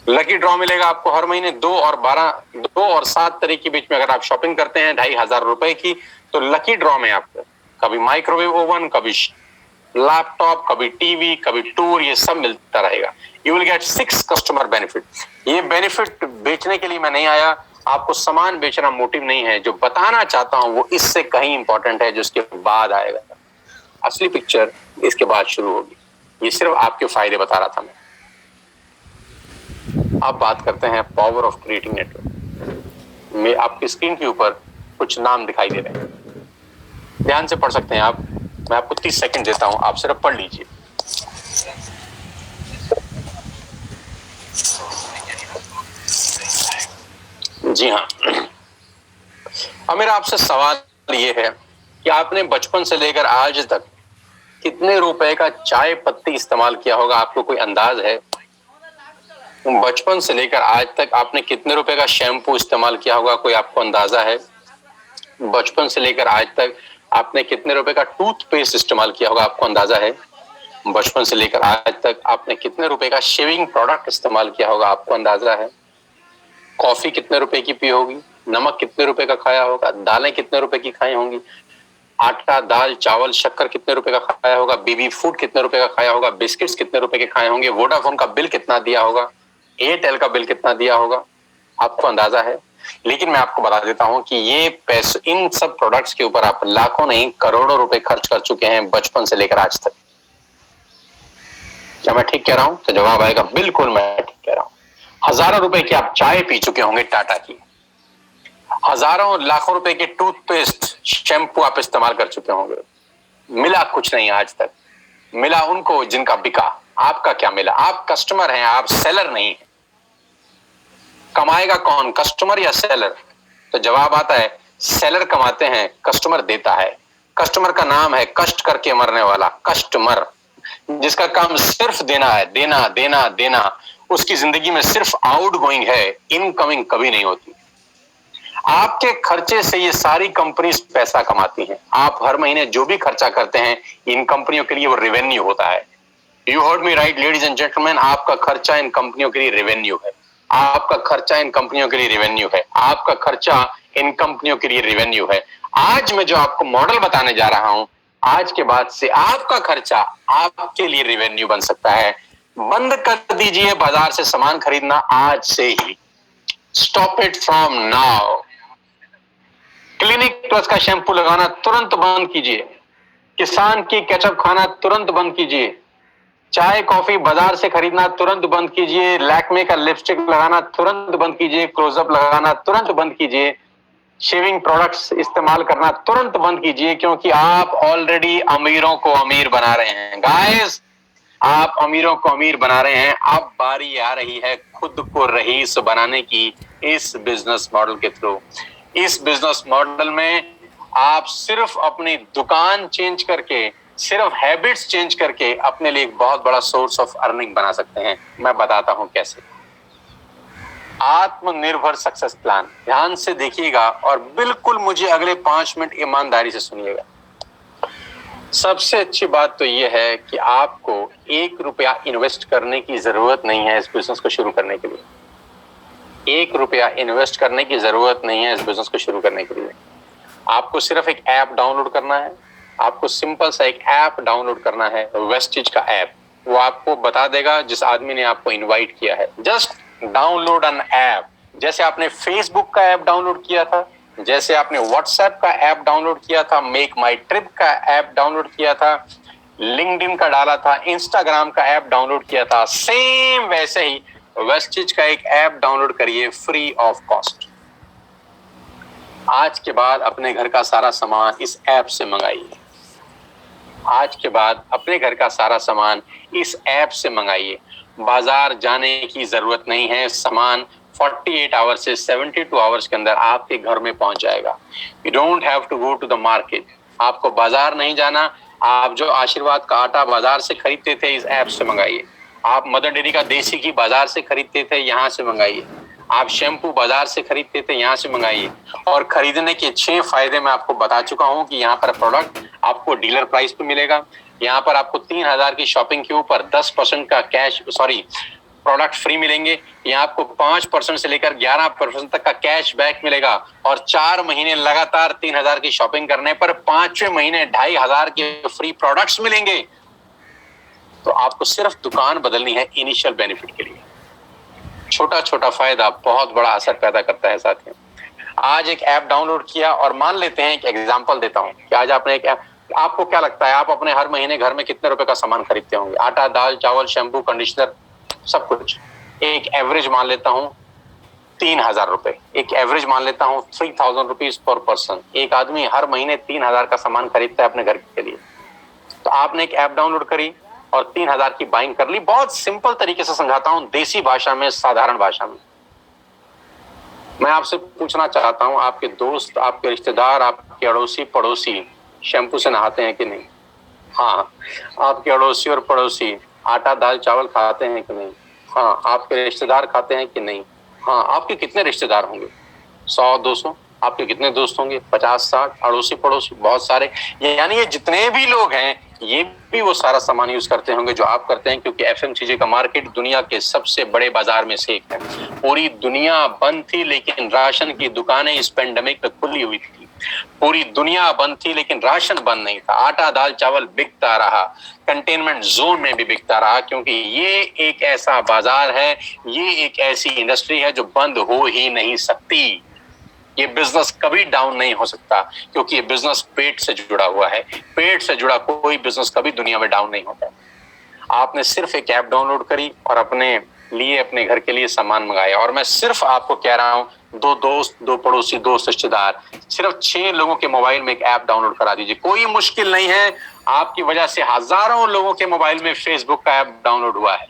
लकी ड्रॉ मिलेगा आपको हर महीने 2 और 7 तारीख के बीच में। अगर आप शॉपिंग करते हैं 2500 रुपए की, तो लकी ड्रॉ में आपको कभी माइक्रोवेव ओवन, कभी लैपटॉप, कभी टीवी, कभी टूर, ये सब मिलता रहेगा। You will get 6 customer benefit. ये बेनिफिट बेचने के लिए मैं नहीं आया, आपको सामान बेचना मोटिव नहीं है। जो बताना चाहता हूं वो इससे कहीं इंपॉर्टेंट है, जो इसके बाद आएगा। असली पिक्चर इसके बाद शुरू होगी। ये सिर्फ आपके फायदे बता रहा था मैं। आप बात करते हैं पावर ऑफ क्रिएटिंग नेटवर्क में। आपकी स्क्रीन के ऊपर कुछ नाम दिखाई दे रहे हैं, ध्यान से पढ़ सकते हैं आप। मैं आपको 30 सेकंड देता हूं, आप सिर्फ पढ़ लीजिए। जी हाँ, अब मेरा आपसे सवाल ये है कि आपने बचपन से लेकर आज तक कितने रुपए का चाय पत्ती इस्तेमाल किया होगा, आपको कोई अंदाज है? बचपन से लेकर आज तक आपने कितने रुपए का शैम्पू इस्तेमाल किया होगा, कोई आपको अंदाजा है? बचपन से लेकर आज तक आपने कितने रुपए का टूथपेस्ट इस्तेमाल किया होगा, आपको अंदाजा है? बचपन से लेकर आज तक आपने कितने रुपए का शेविंग प्रोडक्ट इस्तेमाल किया होगा, आपको अंदाजा है? कॉफी कितने रुपए की पी होगी, नमक कितने रुपए का खाया होगा, दालें कितने रुपए की खाई होंगी, आटा दाल चावल शक्कर कितने रुपए का खाया होगा, बेबी फूड कितने रुपए का खाया होगा, बिस्किट्स कितने रुपए के खाए होंगे, वोडाफोन का बिल कितना दिया होगा, एयरटेल का बिल कितना दिया होगा, आपको अंदाजा है? लेकिन मैं आपको बता देता हूं कि ये पैसे, इन सब प्रोडक्ट्स के ऊपर आप लाखों नहीं करोड़ों रुपए खर्च कर चुके हैं बचपन से लेकर आज तक। क्या मैं ठीक कह रहा हूं? तो जवाब आएगा बिल्कुल मैं ठीक कह रहा हूं। हजारों रुपए की आप चाय पी चुके होंगे टाटा की, हजारों लाखों रुपए के टूथपेस्ट शैम्पू आप इस्तेमाल कर चुके होंगे, मिला कुछ नहीं आज तक। मिला उनको जिनका बिका, आपका क्या मिला? आप कस्टमर हैं, आप सेलर नहीं है। कमाएगा कौन, कस्टमर या सेलर? तो जवाब आता है सेलर कमाते हैं, कस्टमर देता है। कस्टमर का नाम है कष्ट करके मरने वाला कस्टमर, जिसका काम सिर्फ देना है, देना देना देना। उसकी जिंदगी में सिर्फ आउट गोइंग है, इनकमिंग कभी नहीं होती। आपके खर्चे से ये सारी कंपनीज पैसा कमाती हैं। आप हर महीने जो भी खर्चा करते हैं इन कंपनियों के लिए वो रेवेन्यू होता है। You heard me right ladies and gentleman, आपका खर्चा इन कंपनियों के लिए रेवेन्यू है। आपका खर्चा इन कंपनियों के लिए रेवेन्यू है। आपका खर्चा इन कंपनियों के लिए रेवेन्यू है। आज मैं जो आपको मॉडल बताने जा रहा हूं, आज के बाद से आपका खर्चा आपके लिए रेवेन्यू बन सकता है। बंद कर दीजिए बाजार से सामान खरीदना आज से ही। Stop it from now. Clinic plus का शैम्पू लगाना तुरंत बंद कीजिए। किसान की केचप खाना तुरंत बंद कीजिए। चाय कॉफी बाजार से खरीदना तुरंत बंद कीजिए। लैक्मे का लिपस्टिक लगाना तुरंत बंद कीजिए। क्लोजअप लगाना तुरंत बंद कीजिए। शेविंग प्रोडक्ट्स इस्तेमाल करना तुरंत बंद कीजिए, क्योंकि आप ऑलरेडी अमीरों को अमीर बना रहे हैं। गाइस, आप अमीरों को अमीर बना रहे हैं। अब बारी आ रही है खुद को रईस बनाने की इस बिजनेस मॉडल के थ्रू। इस बिजनेस मॉडल में आप सिर्फ अपनी दुकान चेंज करके, सिर्फ हैबिट्स चेंज करके अपने लिए एक बहुत बड़ा सोर्स ऑफ अर्निंग बना सकते हैं। मैं बताता हूं कैसे। आत्मनिर्भर सक्सेस प्लान, ध्यान से देखिएगा और बिल्कुल मुझे अगले 5 मिनट ईमानदारी से सुनिएगा। सबसे अच्छी बात तो यह है कि आपको 1 रुपया इन्वेस्ट करने की जरूरत नहीं है इस बिजनेस को शुरू करने के लिए। 1 रुपया इन्वेस्ट करने की जरूरत नहीं है इस बिजनेस को शुरू करने के लिए। आपको सिर्फ एक ऐप डाउनलोड करना है। आपको सिंपल सा एक ऐप डाउनलोड करना है, वेस्टिज का ऐप। वो आपको बता देगा जिस आदमी ने आपको इनवाइट किया है। Just download an app. जैसे आपने फेसबुक का ऐप डाउनलोड किया था, जैसे आपने व्हाट्सएप का ऐप डाउनलोड किया था, मेक माई ट्रिप का ऐप डाउनलोड किया था, लिंक्डइन का डाला था, इंस्टाग्राम का ऐप डाउनलोड किया था, सेम वैसे ही वेस्टिज का एक ऐप डाउनलोड करिए फ्री ऑफ कॉस्ट। आज के बाद अपने घर का सारा सामान इस ऐप से मंगाइए। आज के बाद अपने घर का सारा सामान इस ऐप से मंगाइए। बाजार जाने की जरूरत नहीं है। सामान 48 आवर्स से 72 आवर्स के अंदर आपके घर में पहुंच जाएगा। You don't have to go to the market. आपको बाजार नहीं जाना। आप जो आशीर्वाद का आटा बाजार से खरीदते थे, इस ऐप से मंगाइए। आप मदर डेयरी का देसी घी बाजार से खरीदते थे, यहाँ से मंगाइए। आप शैम्पू बाजार से खरीदते थे, यहाँ से मंगाइए। और खरीदने के 6 फायदे मैं आपको बता चुका हूँ कि यहाँ पर प्रोडक्ट आपको डीलर प्राइस पे मिलेगा। यहाँ पर आपको 3000 की शॉपिंग के ऊपर 10% का प्रोडक्ट फ्री मिलेंगे। यहाँ आपको 5% से लेकर 11% तक का कैश बैक मिलेगा। और 4 महीने लगातार 3000 की शॉपिंग करने पर 5वें महीने 2500 के फ्री प्रोडक्ट्स मिलेंगे। तो आपको सिर्फ दुकान बदलनी है इनिशियल बेनिफिट के लिए। छोटा छोटा फायदा बहुत बड़ा असर पैदा करता है साथियों। आज एक ऐप डाउनलोड किया और मान लेते हैं, एक एग्जांपल देता हूं कि आज आपने एक ऐप, आपको क्या लगता है आप अपने हर महीने घर में कितने रुपए का सामान खरीदते होंगे? आटा दाल चावल शैम्पू कंडीशनर सब कुछ। एक एवरेज मान लेता हूं 3000 रुपए, एक एवरेज मान लेता हूं 3000 रुपीज पर पर्सन। एक आदमी हर महीने 3000 का सामान खरीदता है अपने घर के लिए। तो आपने एक ऐप डाउनलोड करी और 3000 की बाइंग कर ली। बहुत सिंपल तरीके से समझाता हूं, देसी भाषा में, साधारण भाषा में। मैं आपसे पूछना चाहता हूँ, आपके दोस्त, आपके रिश्तेदार, आपके अड़ोसी पड़ोसी शैम्पू से नहाते हैं कि नहीं? हाँ। आपके अड़ोसी और पड़ोसी आटा दाल चावल खाते हैं कि नहीं? हाँ। आपके रिश्तेदार खाते हैं कि नहीं? हाँ। आपके कितने रिश्तेदार होंगे? 100-200। आपके कितने दोस्त होंगे? 50-60। अड़ोसी पड़ोसी बहुत सारे। यानी ये जितने भी लोग हैं, ये भी वो सारा सामान यूज करते होंगे जो आप करते हैं, क्योंकि एफएमसीजी का मार्केट दुनिया के सबसे बड़े बाजार में से एक है। पूरी दुनिया बंद थी, लेकिन राशन की दुकानें इस पेंडेमिक में खुली हुई थी। पूरी दुनिया बंद थी, लेकिन राशन बंद नहीं था। आटा दाल चावल बिकता रहा, कंटेनमेंट जोन में भी बिकता रहा, क्योंकि ये एक ऐसा बाजार है, ये एक ऐसी इंडस्ट्री है जो बंद हो ही नहीं सकती। ये बिजनेस कभी डाउन नहीं हो सकता, क्योंकि ये बिजनेस पेट से जुड़ा हुआ है। पेट से जुड़ा कोई बिजनेस कभी दुनिया में डाउन नहीं होता। आपने सिर्फ एक ऐप डाउनलोड करी और अपने लिए, अपने घर के लिए सामान मंगाया, और मैं सिर्फ आपको कह रहा हूं, 2 दोस्त, 2 पड़ोसी, 2 रिश्तेदार, सिर्फ 6 लोगों के मोबाइल में एक ऐप डाउनलोड करा दीजिए। कोई मुश्किल नहीं है। आपकी वजह से हजारों लोगों के मोबाइल में फेसबुक का ऐप डाउनलोड हुआ है।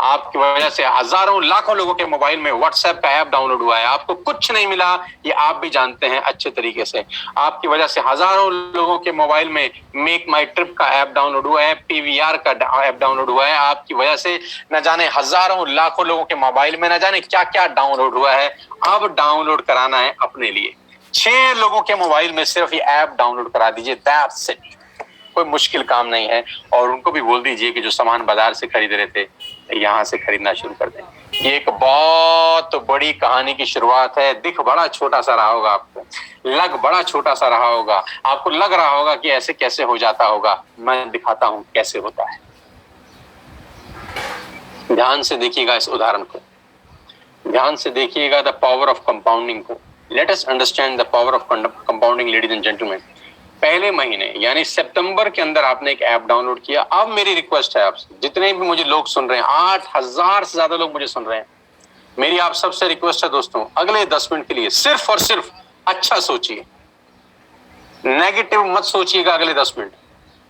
आपकी वजह से हजारों लाखों लोगों के मोबाइल में व्हाट्सएप का ऐप डाउनलोड हुआ है। आपको कुछ नहीं मिला, ये आप भी जानते हैं अच्छे तरीके से। आपकी वजह से हजारों लोगों के मोबाइल में मेक माई ट्रिप का ऐप डाउनलोड हुआ है, पीवीआर का ऐप डाउनलोड हुआ है। आपकी वजह से न जाने हजारों लाखों लोगों के मोबाइल में न जाने क्या क्या डाउनलोड हुआ है। अब डाउनलोड कराना है अपने लिए। 6 लोगों के मोबाइल में सिर्फ ये ऐप डाउनलोड करा दीजिए, दैट्स इट। कोई मुश्किल काम नहीं है। और उनको भी बोल दीजिए कि जो सामान बाजार से खरीद रहे थे, यहाँ से खरीदना शुरू कर दें। ये एक बहुत बड़ी कहानी की शुरुआत है। दिख बड़ा छोटा सा रहा होगा आपको, लग बड़ा छोटा सा रहा होगा, आपको लग रहा होगा कि ऐसे कैसे हो जाता होगा। मैं दिखाता हूं कैसे होता है। ध्यान से देखिएगा इस उदाहरण को, ध्यान से देखिएगा द पावर ऑफ कंपाउंडिंग को। Let us understand the power of compounding, ladies and gentleman. पहले महीने यानी सितंबर के अंदर आपने एक ऐप डाउनलोड किया। अब मेरी रिक्वेस्ट है आपसे, जितने भी मुझे लोग सुन रहे हैं, 8000 से ज्यादा लोग मुझे सुन रहे हैं, मेरी आप सबसे रिक्वेस्ट है दोस्तों, अगले 10 मिनट के लिए सिर्फ और सिर्फ अच्छा सोचिए। नेगेटिव मत सोचिएगा अगले 10 मिनट।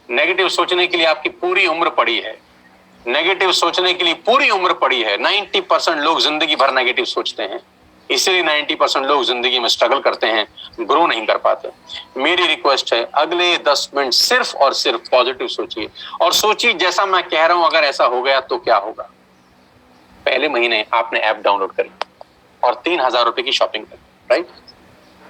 नेगेटिव सोचने के लिए आपकी पूरी उम्र पड़ी है। नेगेटिव सोचने के लिए पूरी उम्र पड़ी है। 90% लोग जिंदगी भर नेगेटिव सोचते हैं, इसलिए 90% लोग जिंदगी में स्ट्रगल करते हैं, ग्रो नहीं कर पाते। मेरी रिक्वेस्ट है, अगले 10 मिनट सिर्फ और सिर्फ पॉजिटिव सोचिए, और सोचिए जैसा मैं कह रहा हूं, अगर ऐसा हो गया तो क्या होगा। पहले महीने आपने ऐप डाउनलोड करी और 3000 रुपए की शॉपिंग करी, राइट?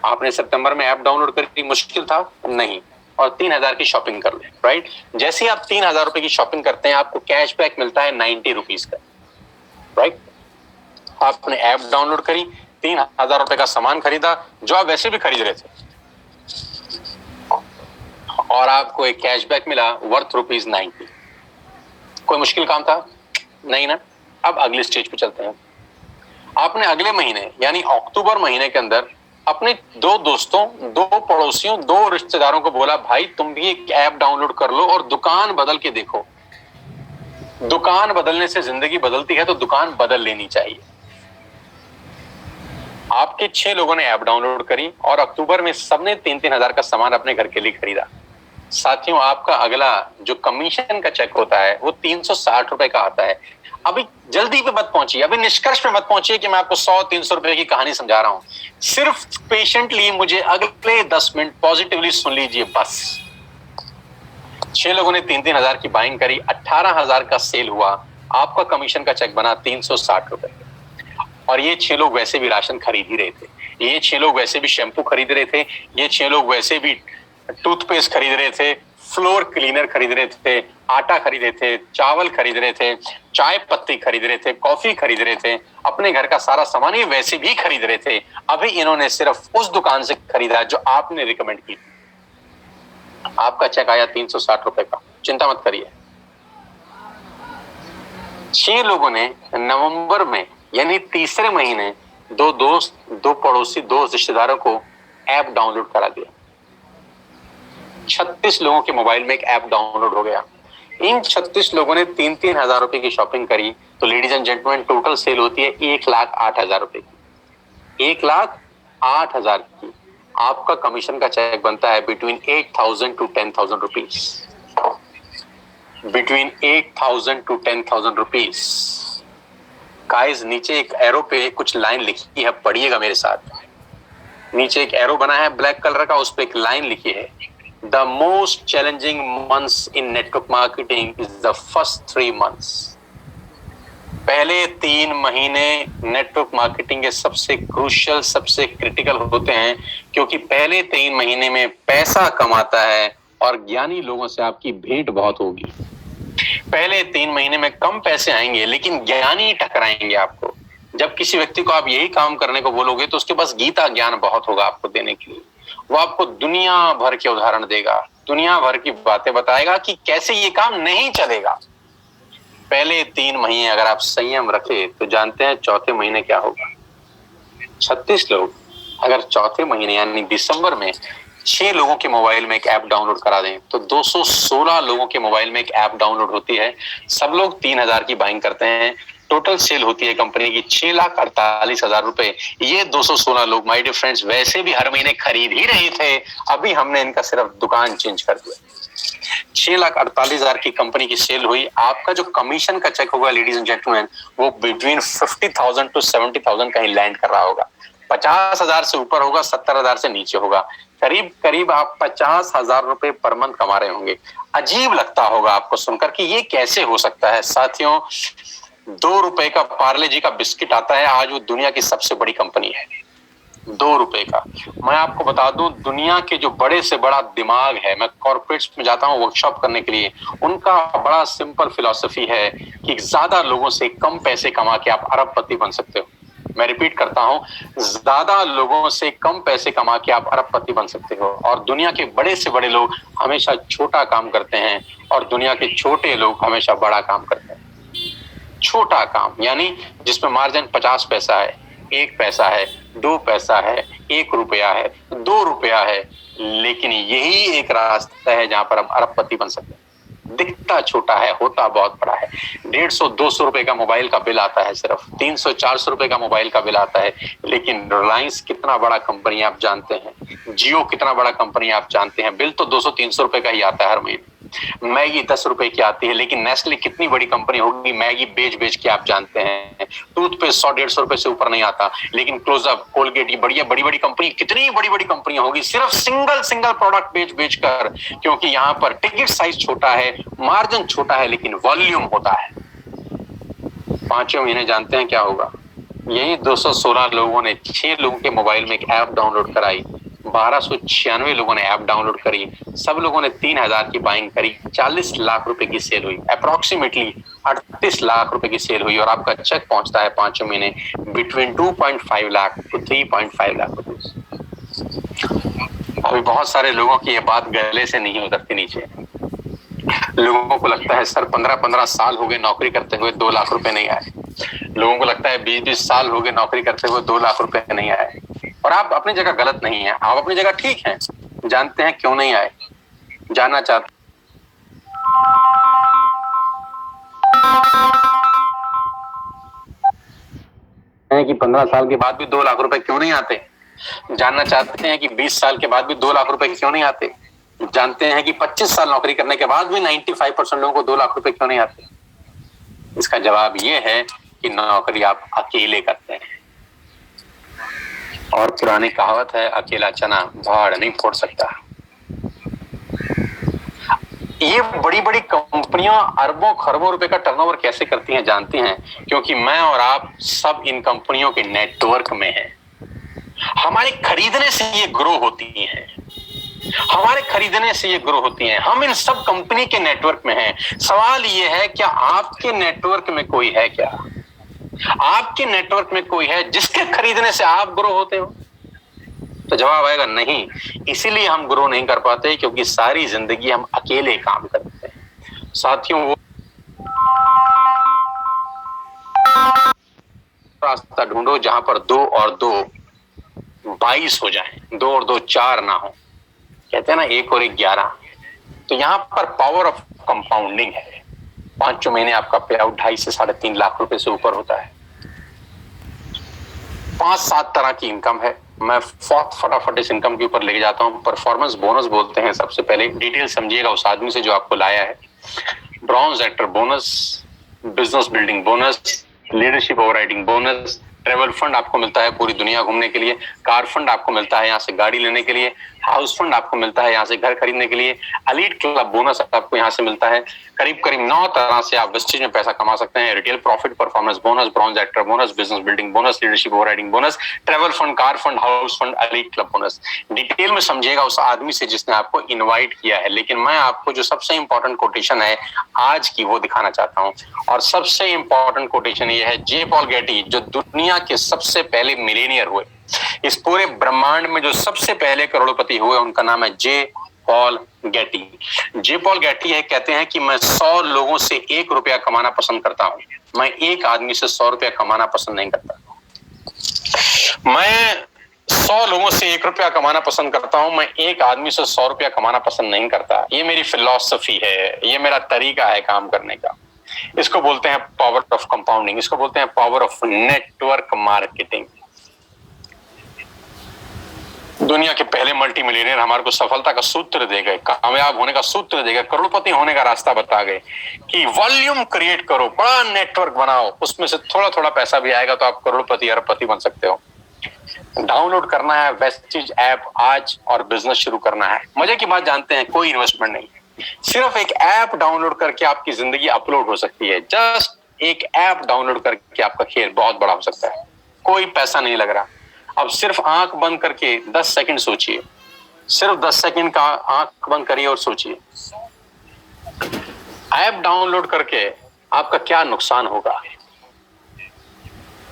आपने सितंबर में ऐप डाउनलोड करी, मुश्किल था नहीं, और 3000 की शॉपिंग कर ले, राइट? जैसे ही आप 3000 रुपए की शॉपिंग करते हैं, आपको कैशबैक मिलता है 90 रुपीज का, राइट? आपने ऐप डाउनलोड करी, 3000 रुपए का सामान खरीदा जो आप वैसे भी खरीद रहे थे, और आपको एक कैशबैक मिला वर्थ ₹90। कोई मुश्किल काम था? नहीं ना। अब अगले स्टेज पे चलते हैं। आपने अगले महीने यानी अक्टूबर महीने के अंदर अपने 2 दोस्तों, 2 पड़ोसियों, 2 रिश्तेदारों को बोला, भाई तुम भी एक ऐप डाउनलोड कर लो और दुकान बदल के देखो। दुकान बदलने से जिंदगी बदलती है, तो दुकान बदल लेनी चाहिए। आपके 6 लोगों ने ऐप डाउनलोड करी और अक्टूबर में सबने 3-3 हजार का सामान अपने घर के लिए खरीदा। साथियों, आपका अगला जो कमीशन का चेक होता है वो 360 रुपए का आता है। अभी जल्दी पे मत पहुंचिए, अभी निष्कर्ष पे मत पहुंचिए कि मैं आपको 100-300 रुपए की कहानी समझा रहा हूं। सिर्फ पेशेंटली मुझे अगले 10 मिनट पॉजिटिवली सुन लीजिए बस। 6 लोगों ने 3-3 हजार की बाइंग करी, 18,000 का सेल हुआ, आपका कमीशन का चेक बना 360 रुपए। और ये 6 लोग वैसे भी राशन खरीद ही रहे थे, ये 6 लोग वैसे भी शैम्पू खरीद रहे थे, ये 6 लोग वैसे भी टूथपेस्ट खरीद रहे थे, फ्लोर क्लीनर खरीद रहे थे, आटा खरीद रहे थे, चावल खरीद रहे थे, चाय पत्ती खरीद रहे थे, कॉफी खरीद रहे थे, अपने घर का सारा सामान ये वैसे भी खरीद रहे थे। अभी इन्होंने सिर्फ उस दुकान से खरीदा जो आपने रिकमेंड की। आपका चेक आया 360 रुपए का, चिंता मत करिए। 6 लोगों ने नवंबर में यानी तीसरे महीने 2 दोस्त, 2 पड़ोसी, 2 रिश्तेदारों को ऐप डाउनलोड करा दिया। 36 लोगों के मोबाइल में एक ऐप डाउनलोड हो गया। इन 36 लोगों ने 3-3 हजार रुपए की शॉपिंग करी, तो ladies and gentleman total sale होती है 1,08,000 रुपए की। 1,08,000 की आपका कमीशन का चेक बनता है between 8,000 to 10,000 rupees. Between 8,000 to 10,000 rupees. Guys, नीचे एक एरो पे कुछ लाइन लिखी है, पढ़िएगा मेरे साथ। नीचे एक एरो बना है ब्लैक कलर का, उस पर एक लाइन लिखी है, the most challenging months in network marketing is the first 3 months। पहले 3 महीने नेटवर्क मार्केटिंग के सबसे क्रूशियल, सबसे क्रिटिकल होते हैं, क्योंकि पहले 3 महीने में पैसा कमाता है और ज्ञानी लोगों से आपकी भेंट बहुत होगी। पहले 3 महीने में कम पैसे आएंगे, लेकिन ज्ञानी टकराएंगे आपको। जब किसी व्यक्ति को आप यही काम करने को बोलोगे तो उसके पास गीता ज्ञान बहुत होगा आपको देने के लिए। वो आपको दुनिया भर के उदाहरण देगा, दुनिया भर की बातें बताएगा कि कैसे ये काम नहीं चलेगा। पहले 3 महीने अगर आप संयम रखे तो जानते हैं चौथे महीने क्या होगा। 36 लोग अगर चौथे महीने यानी दिसंबर में 6 लोगों के मोबाइल में एक ऐप डाउनलोड करा दें तो 216 लोगों के मोबाइल में एक ऐप डाउनलोड होती है। सब लोग 3,000 की बाइंग करते हैं। टोटल सेल होती है कंपनी की 6,48,000 रुपए। ये 216 लोग माय डियर फ्रेंड्स वैसे भी हर महीने खरीद ही रहे थे, अभी हमने इनका सिर्फ दुकान चेंज कर दिया। 6,48,000 की कंपनी की सेल हुई। आपका जो कमीशन का चेक होगा लेडीज एंड जेंटलमैन, वो बिटवीन 50,000 टू 70,000 कहीं लैंड कर रहा होगा। 50,000 से ऊपर होगा, 70,000 से नीचे होगा। करीब करीब आप 50,000 रुपए पर मंथ कमा रहे होंगे। अजीब लगता होगा आपको सुनकर कि ये कैसे हो सकता है। साथियों, 2 रुपए का पार्ले जी का बिस्किट आता है, आज वो दुनिया की सबसे बड़ी कंपनी है। 2 रुपए का। मैं आपको बता दूं, दुनिया के जो बड़े से बड़ा दिमाग है, मैं कॉर्पोरेट्स में जाता हूं वर्कशॉप करने के लिए, उनका बड़ा सिंपल फिलॉसफी है कि ज्यादा लोगों से कम पैसे कमा के आप अरबपति बन सकते हो। मैं रिपीट करता हूं, ज्यादा लोगों से कम पैसे कमा के आप अरबपति बन सकते हो। और दुनिया के बड़े से बड़े लोग हमेशा छोटा काम करते हैं और दुनिया के छोटे लोग हमेशा बड़ा काम करते हैं। छोटा काम यानी जिसमें मार्जिन 50 पैसा है, 1 पैसा है, 2 पैसा है, 1 रुपया है, 2 रुपया है, लेकिन यही एक रास्ता है जहां पर हम अरबपति बन सकते हैं। दिखता छोटा है, होता बहुत बड़ा है। 150-200 रुपए का मोबाइल का बिल आता है, सिर्फ 300-400 रुपए का मोबाइल का बिल आता है, लेकिन रिलायंस कितना बड़ा कंपनी आप जानते हैं, जियो कितना बड़ा कंपनी आप जानते हैं, बिल तो 200-300 रुपए का ही आता है हर महीने। मैगी 10 रुपए की आती है, लेकिन नेस्ले कितनी बड़ी कंपनी होगी, मैगी बेच बेच के आप जानते हैं। टूथपेस्ट 100-150 रुपए से ऊपर नहीं आता, लेकिन क्लोजअप, कोलगेट, ये बढ़िया बड़ी बड़ी कंपनी, कितनी बड़ी बड़ी कंपनियां होगी सिर्फ सिंगल प्रोडक्ट बेच बेच कर, क्योंकि यहाँ पर टिकट साइज छोटा है, मार्जिन छोटा है, लेकिन वॉल्यूम होता है। 5 महीने जानते हैं क्या होगा। यही 216 लोगों ने 6 लोगों के मोबाइल में एक ऐप डाउनलोड कराई, 1296 लोगों ने ऐप डाउनलोड करी, सब लोगों ने 3,000 की बाइंग करी, 40 लाख रुपए की सेल हुई, अप्रोक्सीमेटली 38 लाख रुपए की सेल हुई, और आपका चेक पहुंचता है 5 महीने between 2.5 lakh to 3.5 lakh rupees. अभी बहुत सारे लोगों की ये बात गले से नहीं उतरती नीचे। लोगों को लगता है सर 15-15 साल हो गए नौकरी करते हुए 2 लाख रुपए नहीं आए। लोगों को लगता है 20-20 साल हो गए नौकरी करते हुए 2 लाख रुपए नहीं आए। और आप अपनी जगह गलत नहीं है, आप अपनी जगह ठीक हैं। जानते हैं क्यों नहीं आए? जानना चाहते हैं कि 15 साल के बाद भी 2 लाख रुपए क्यों नहीं आते? जानना चाहते हैं कि 20 साल के बाद भी 2 लाख रुपए क्यों नहीं आते? जानते हैं कि 25 साल नौकरी करने के बाद भी 95% लोगों को 2 लाख रुपए क्यों नहीं आते? इसका जवाब ये है कि नौकरी आप अकेले करते हैं। और पुरानी कहावत है, अकेला चना भाड़ नहीं फोड़ सकता। ये बड़ी बड़ी कंपनियां अरबों खरबों रुपए का टर्नओवर कैसे करती हैं जानती हैं? क्योंकि मैं और आप सब इन कंपनियों के नेटवर्क में हैं। हमारे खरीदने से ये ग्रो होती हैं, हमारे खरीदने से ये ग्रो होती हैं। हम इन सब कंपनी के नेटवर्क में हैं। सवाल ये है, क्या आपके नेटवर्क में कोई है? क्या आपके नेटवर्क में कोई है जिसके खरीदने से आप ग्रो होते हो? तो जवाब आएगा नहीं। इसीलिए हम ग्रो नहीं कर पाते, क्योंकि सारी जिंदगी हम अकेले काम करते हैं। साथियों, वो रास्ता ढूंढो जहां पर 2 और 2 22 हो जाए, 2 और 2 4 ना हो। कहते हैं ना 1 और 1 11। तो यहां पर पावर ऑफ कंपाउंडिंग है। 5 महीने आपका पे आउट 2.5 से 3.5 लाख रुपए से ऊपर होता है। 5-7 तरह की इनकम है। मैं फटाफट इस इनकम के ऊपर लेके जाता हूं। परफॉर्मेंस बोनस बोलते हैं। सबसे पहले डिटेल समझिएगा उस आदमी से जो आपको लाया है। Bronze actor bonus, business building bonus, leadership overriding bonus, travel fund आपको मिलता है पूरी दुनिया घूमने के लिए, कार फंड आपको मिलता है यहाँ से गाड़ी लेने के लिए, हाउस फंड आपको मिलता है यहाँ से घर खरीदने के लिए, एलीट क्लब बोनस आपको यहाँ से मिलता है। करीब करीब 9 तरह से आप वेस्टेज में पैसा कमा सकते हैं। Retail profit, performance bonus, bronze actor bonus, business building bonus, leadership overriding bonus, travel fund, car fund, house fund, elite club bonus. Detail में समझिएगा उस आदमी से जिसने आपको इनवाइट किया है, लेकिन मैं आपको जो सबसे इंपॉर्टेंट कोटेशन है आज की वो दिखाना चाहता हूँ। और सबसे इंपॉर्टेंट कोटेशन ये है जे पॉल गेटी, जो दुनिया के सबसे पहले मिलेनियर हुए, इस पूरे ब्रह्मांड में जो सबसे पहले करोड़पति हुए, उनका नाम है जे पॉल गेटी। जे पॉल गेटी है, कहते हैं कि मैं 100 लोगों से 1 रुपया कमाना पसंद करता हूं, मैं एक आदमी से 100 रुपया कमाना पसंद नहीं करता। मैं 100 लोगों से 1 रुपया कमाना पसंद करता हूं, मैं एक आदमी से 100 रुपया कमाना पसंद नहीं करता। ये मेरी फिलॉसफी है, ये मेरा तरीका है काम करने का। इसको बोलते हैं पावर ऑफ कंपाउंडिंग, इसको बोलते हैं पावर ऑफ नेटवर्क मार्केटिंग। दुनिया के पहले मल्टी मिलियनियर हमारे को सफलता का सूत्र दे गए, कामयाब होने का सूत्र दे गए, करोड़पति होने का रास्ता बता गए कि वॉल्यूम क्रिएट करो, बड़ा नेटवर्क बनाओ, उसमें से थोड़ा थोड़ा पैसा भी आएगा तो आप करोड़पति अरबपति बन सकते हो। डाउनलोड करना है वेस्टेज ऐप आज और बिजनेस शुरू करना है। मजे की बात जानते हैं, कोई इन्वेस्टमेंट नहीं, सिर्फ एक ऐप डाउनलोड करके आपकी जिंदगी अपलोड हो सकती है। जस्ट एक ऐप डाउनलोड करके आपका खेल बहुत बड़ा हो सकता है, कोई पैसा नहीं लग रहा। अब सिर्फ आंख बंद करके 10 सेकंड सोचिए, सिर्फ 10 सेकंड का आंख बंद करिए और सोचिए, ऐप डाउनलोड करके आपका क्या नुकसान होगा?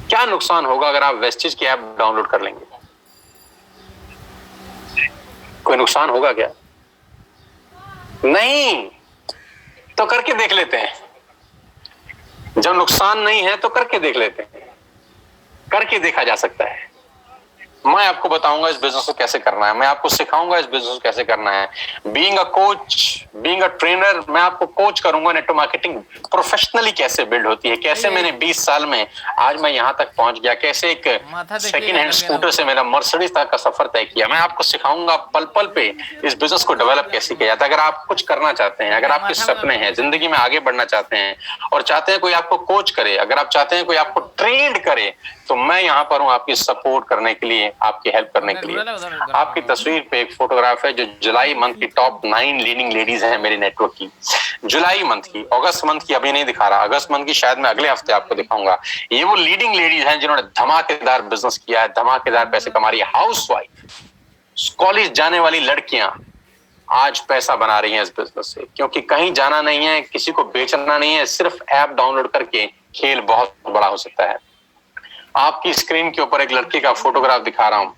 क्या नुकसान होगा अगर आप वेस्टेज की ऐप डाउनलोड कर लेंगे? कोई नुकसान होगा क्या? नहीं, तो करके देख लेते हैं। जब नुकसान नहीं है तो करके देख लेते हैं, करके देखा जा सकता है। मैं आपको बताऊंगा इस बिजनेस को कैसे करना है, मैं आपको सिखाऊंगा इस बिजनेस को कैसे करना है। Being a coach, being a trainer, मैं आपको कोच करूंगा नेटवर्क मार्केटिंग प्रोफेशनली कैसे बिल्ड होती है, कैसे मैंने 20 साल में आज मैं यहां तक पहुंच गया, कैसे एक सेकंड हैंड स्कूटर से मेरा मर्सिडीज तक का सफर तय किया। मैं आपको सिखाऊंगा पल पल पे इस बिजनेस को डेवलप कैसे किया जाता है। अगर आप कुछ करना चाहते हैं, अगर आपके सपने हैं, जिंदगी में आगे बढ़ना चाहते हैं और चाहते हैं कोई आपको कोच करे, अगर आप चाहते हैं कोई आपको ट्रेंड करे, तो मैं यहाँ पर हूँ आपकी सपोर्ट करने के लिए, आपकी हेल्प करने के लिए। आपकी तस्वीर पे एक फोटोग्राफ है जो जुलाई मंथ की टॉप 9 लीडिंग लेडीज हैं मेरे नेटवर्क की, जुलाई मंथ की। अगस्त मंथ की अभी नहीं दिखा रहा, अगस्त मंथ की शायद मैं अगले हफ्ते आपको दिखाऊंगा। ये वो लीडिंग लेडीज हैं जिन्होंने धमाकेदार बिजनेस किया है, धमाकेदार पैसे कमा रही है। हाउस वाइफ, कॉलेज जाने वाली लड़कियां आज पैसा बना रही हैं इस बिजनेस से, क्योंकि कहीं जाना नहीं है, किसी को बेचना नहीं है, सिर्फ ऐप डाउनलोड करके खेल बहुत बड़ा हो सकता है। आपकी स्क्रीन के ऊपर एक लड़के का फोटोग्राफ दिखा रहा हूं,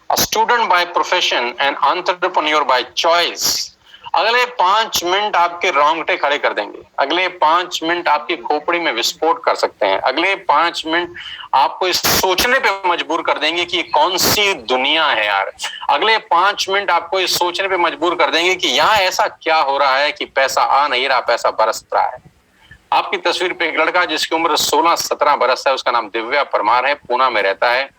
a student by profession and entrepreneur by choice. अगले 5 मिनट आपके रोंगटे खड़े कर देंगे, अगले 5 मिनट आपकी खोपड़ी में विस्फोट कर सकते हैं, अगले 5 मिनट आपको इस सोचने पे मजबूर कर देंगे कि कौन सी दुनिया है यार। अगले 5 मिनट आपको इस सोचने पे मजबूर कर देंगे कि यहाँ ऐसा क्या हो रहा है कि पैसा आ नहीं रहा, पैसा बरस रहा है। आपकी तस्वीर पे एक लड़का जिसकी उम्र 16-17 बरस है, उसका नाम दिव्या परमार है, पूना में रहता है।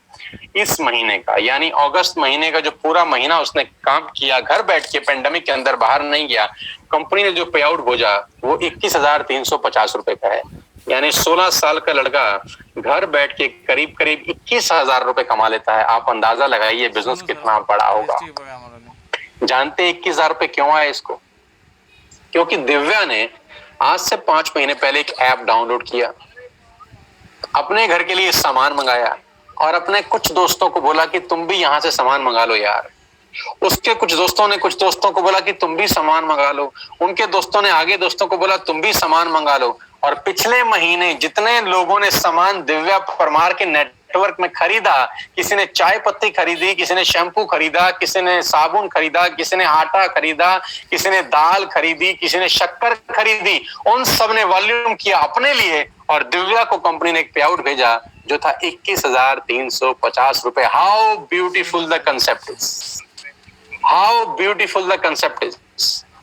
इस महीने का यानी अगस्त महीने का जो पूरा महीना उसने काम किया, घर बैठ के, पेंडेमिक के अंदर बाहर नहीं गया, कंपनी ने जो पे आउट भेजा वो 21,350 रुपए का है। यानी 16 साल का लड़का घर बैठ के करीब करीब 21,000 रुपए कमा लेता है। आप अंदाजा लगाइए बिजनेस कितना बड़ा होगा। जानते 21,000 रुपए क्यों आए इसको? क्योंकि दिव्या ने आज से 5 महीने पहले एक ऐप डाउनलोड किया, अपने घर के लिए सामान मंगाया और अपने कुछ दोस्तों को बोला कि तुम भी यहां से सामान मंगा लो यार। उसके कुछ दोस्तों ने कुछ दोस्तों को बोला कि तुम भी सामान मंगा लो, उनके दोस्तों ने आगे दोस्तों को बोला तुम भी सामान मंगा लो। और पिछले महीने जितने लोगों ने सामान दिव्या परमार के नेटवर्क में खरीदा, किसी ने चाय पत्ती खरीदी, किसी ने शैम्पू खरीदा, किसी ने साबुन खरीदा, किसी ने आटा खरीदा, किसी ने दाल खरीदी, किसी ने शक्कर खरीदी, उन सब ने वॉल्यूम किया अपने लिए और दिव्या को कंपनी ने एक पे आउट भेजा जो था 21,350 रुपए। How beautiful the concept is, how beautiful the concept is.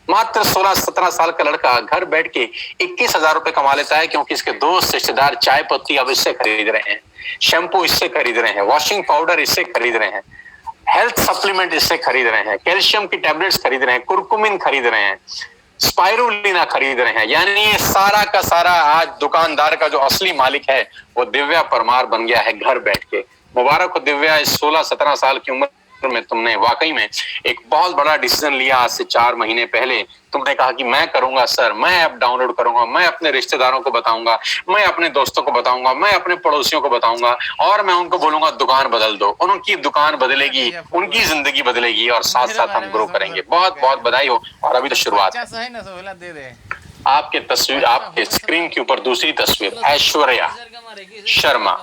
मात्र 16-17 साल का लड़का घर बैठ के 21,000 रुपए कमा लेता है, क्योंकि इसके दोस्त रिश्तेदार चाय पत्ती अब इससे खरीद रहे हैं, शैम्पू इससे खरीद रहे हैं, वॉशिंग पाउडर इससे खरीद रहे हैं, हेल्थ सप्लीमेंट इससे खरीद रहे हैं, कैल्शियम की टैबलेट्स खरीद रहे हैं, कुरकुमिन खरीद रहे हैं। स्पाइरुलिना खरीद रहे हैं। यानी ये सारा का सारा आज दुकानदार का जो असली मालिक है वो दिव्या परमार बन गया है घर बैठ के। मुबारक हो दिव्या, इस 16-17 साल की उम्र में तुमने वाकई में एक बहुत बड़ा डिसीजन लिया। आज से 4 महीने पहले तुमने कहा कि मैं करूंगा सर, मैं ऐप डाउनलोड करूंगा, मैं अपने रिश्तेदारों को बताऊंगा, मैं अपने दोस्तों को बताऊंगा, मैं अपने पड़ोसियों को बताऊंगा और मैं उनको बोलूंगा दुकान बदल दो। उनकी दुकान बदलेगी, उनकी जिंदगी बदलेगी और साथ साथ हम ग्रो करेंगे। बहुत बहुत बधाई हो। और अभी तो शुरुआत है। आपके तस्वीर, आपके स्क्रीन के ऊपर दूसरी तस्वीर, ऐश्वर्या शर्मा